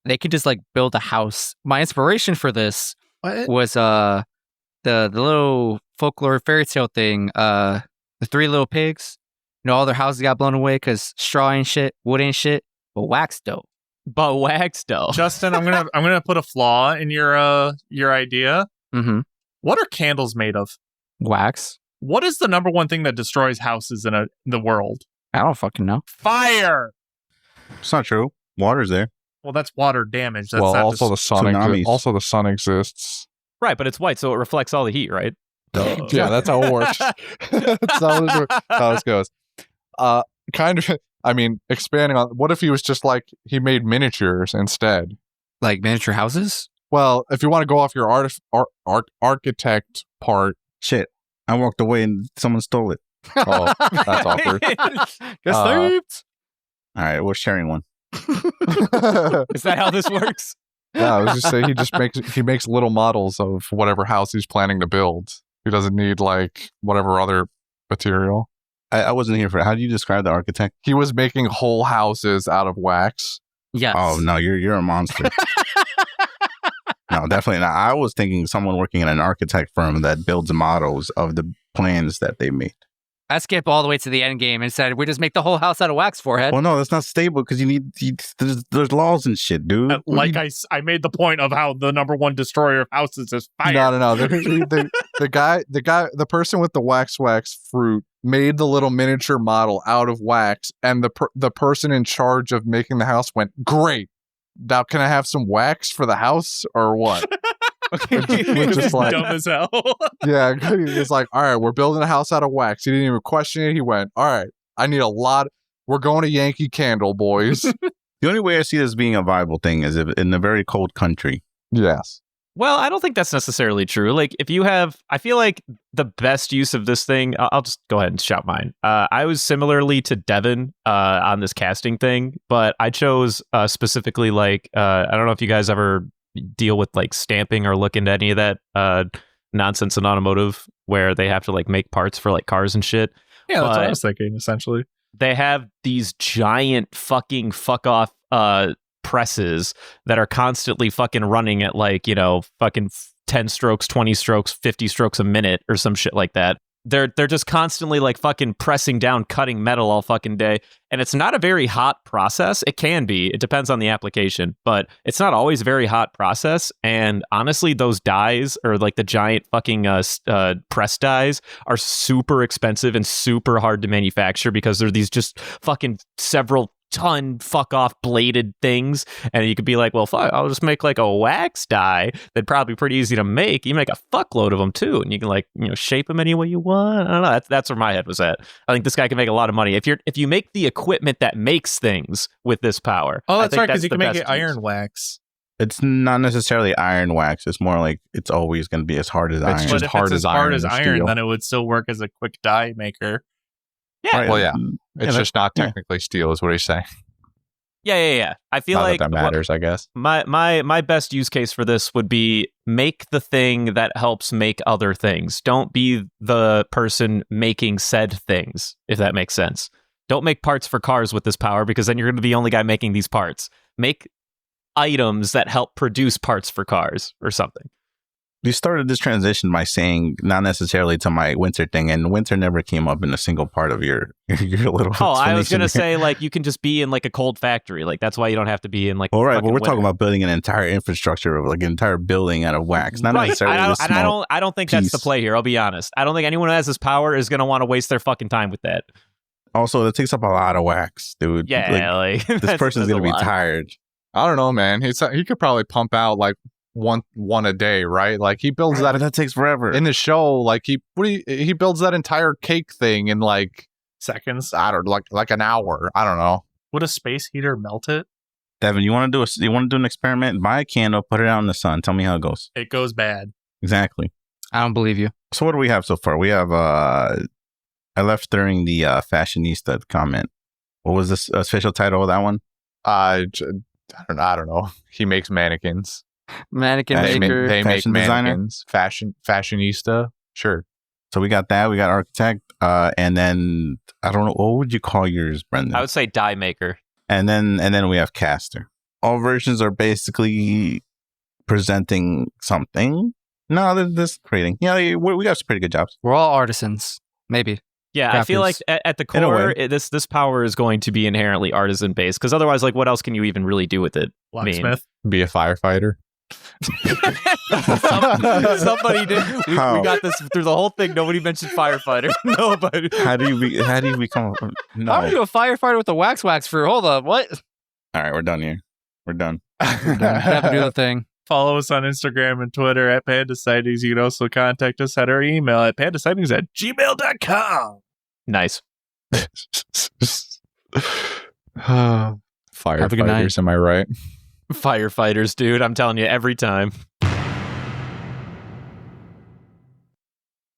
they could just like build a house. My inspiration for this was the little folklore fairy tale thing, the 3 little pigs. You know, all their houses got blown away because straw ain't shit, wood ain't shit, but wax dough. Justin, I'm gonna put a flaw in your idea. Mm-hmm. What are candles made of? Wax. What is the number one thing that destroys houses in the world? I don't fucking know. Fire. It's not true. Water's there. Well, that's water damage. That's well, not also the sun. Also, the sun exists. Right, but it's white, so it reflects all the heat, right? Yeah, that's how it works. That's how this goes. Kind of. I mean, expanding on. What if he was just like he made miniatures instead, like miniature houses? Well, if you want to go off your architect part, shit, I walked away and someone stole it. Oh, that's awkward. All right, we're sharing one. Is that how this works? Yeah, I was just saying he makes little models of whatever house he's planning to build. He doesn't need like whatever other material. I wasn't here for it. How do you describe the architect? He was making whole houses out of wax. Yes. Oh no, you're a monster. No, definitely not. I was thinking someone working in an architect firm that builds models of the plans that they made. I skipped all the way to the end game and said, we just make the whole house out of wax, forehead. Well, no, that's not stable because there's laws and shit, dude. I made the point of how the number one destroyer of houses is fire. No. The person with the wax fruit made the little miniature model out of wax, and the person in charge of making the house went, great. Now, can I have some wax for the house or what? We're just like dumb as hell. Yeah, it's like, all right, we're building a house out of wax. He didn't even question it. He went, all right, I need a lot. We're going to Yankee Candle, boys. The only way I see this being a viable thing is if in a very cold country. Yes. Well, I don't think that's necessarily true. Like, if you have, I feel like the best use of this thing, I'll just go ahead and shout mine. I was similarly to Devin on this casting thing, but I chose specifically like, I don't know if you guys ever deal with like stamping or look into any of that nonsense in automotive where they have to like make parts for like cars and shit. Yeah, that's what I was thinking, essentially. They have these giant fucking fuck off presses that are constantly fucking running at like, you know, fucking 10 strokes, 20 strokes, 50 strokes a minute or some shit like that. They're just constantly like fucking pressing down, cutting metal all fucking day. And it's not a very hot process. It can be. It depends on the application, but it's not always a very hot process. And honestly, those dies or like the giant fucking press dies are super expensive and super hard to manufacture because they're these just fucking several ton fuck off bladed things, and you could be like, well, fuck, I'll just make like a wax die that'd probably be pretty easy to make. You make a fuckload of them too, and you can like, you know, shape them any way you want. I don't know. That's where my head was at. I think this guy can make a lot of money if you make the equipment that makes things with this power. Oh, that's right, because you the can make best it iron use. wax. It's not necessarily iron wax. It's more like it's always going to be as hard as iron. It's But just if hard it's as as hard iron as or iron, steel. then it would still work as a quick die maker. Yeah, Right. Well, yeah. It's Yeah, just not yeah. technically steel, is what he's saying. yeah. I feel Not like that matters, I guess. my best use case for this would be make the thing that helps make other things. Don't be the person making said things, if that makes sense. Don't make parts for cars with this power, because then you're going to be the only guy making these parts. Make items that help produce parts for cars or something. You started this transition by saying not necessarily to my winter thing, and winter never came up in a single part of your little. Oh, I was explanation gonna here. say like you can just be in like a cold factory. Like that's why you don't have to be in like. All right, fucking well, we're talking winter. about building an entire infrastructure of like an entire building out of wax, not Right. necessarily. I this small I don't think that's the piece. play here. I'll be honest. I don't think anyone who has this power is gonna want to waste their fucking time with that. Also, that takes up a lot of wax, dude. Yeah, like, this that's- person's that's gonna a be lot. tired. I don't know, man. He could probably pump out like one a day, right? Like he builds But that that takes forever. in the show. Like he builds that entire cake thing in like Seconds. I don't like an hour. I don't know. Would a space heater melt it? Devin, you want to do an experiment? Buy a candle, put it out in the sun. Tell me how it goes. It goes bad. Exactly. I don't believe you. So what do we have so far? We have I left during the fashionista comment. What was this official title of that one? I don't know. He makes mannequins. Mannequin Fashion- maker. They make fashion designer? mannequins. Fashionista. Sure. So we got that. We got architect, and then I don't know, what would you call yours, Brendan? I would say die maker. And then we have caster. All versions are basically presenting something. No, they're just creating. Yeah, we got some pretty good jobs. We're all artisans. Maybe. Yeah, I feel like Crafters. at the In a core, way. this power is going to be inherently artisan based, because otherwise, like, what else can you even really do with it? I mean, Locksmith. Be a firefighter. Somebody did. We How? got this through the whole thing. Nobody mentioned firefighter. Nobody. How do you become? No. How are you a firefighter with a wax fruit? Hold up, what? All right, we're done here. We're done. Have to do the thing. Follow us on Instagram and Twitter at Panda Sightings. You can also contact us at our email at pandasightings@gmail.com. Nice. Firefighters, Have a good night. am I right? Firefighters, dude. I'm telling you every time.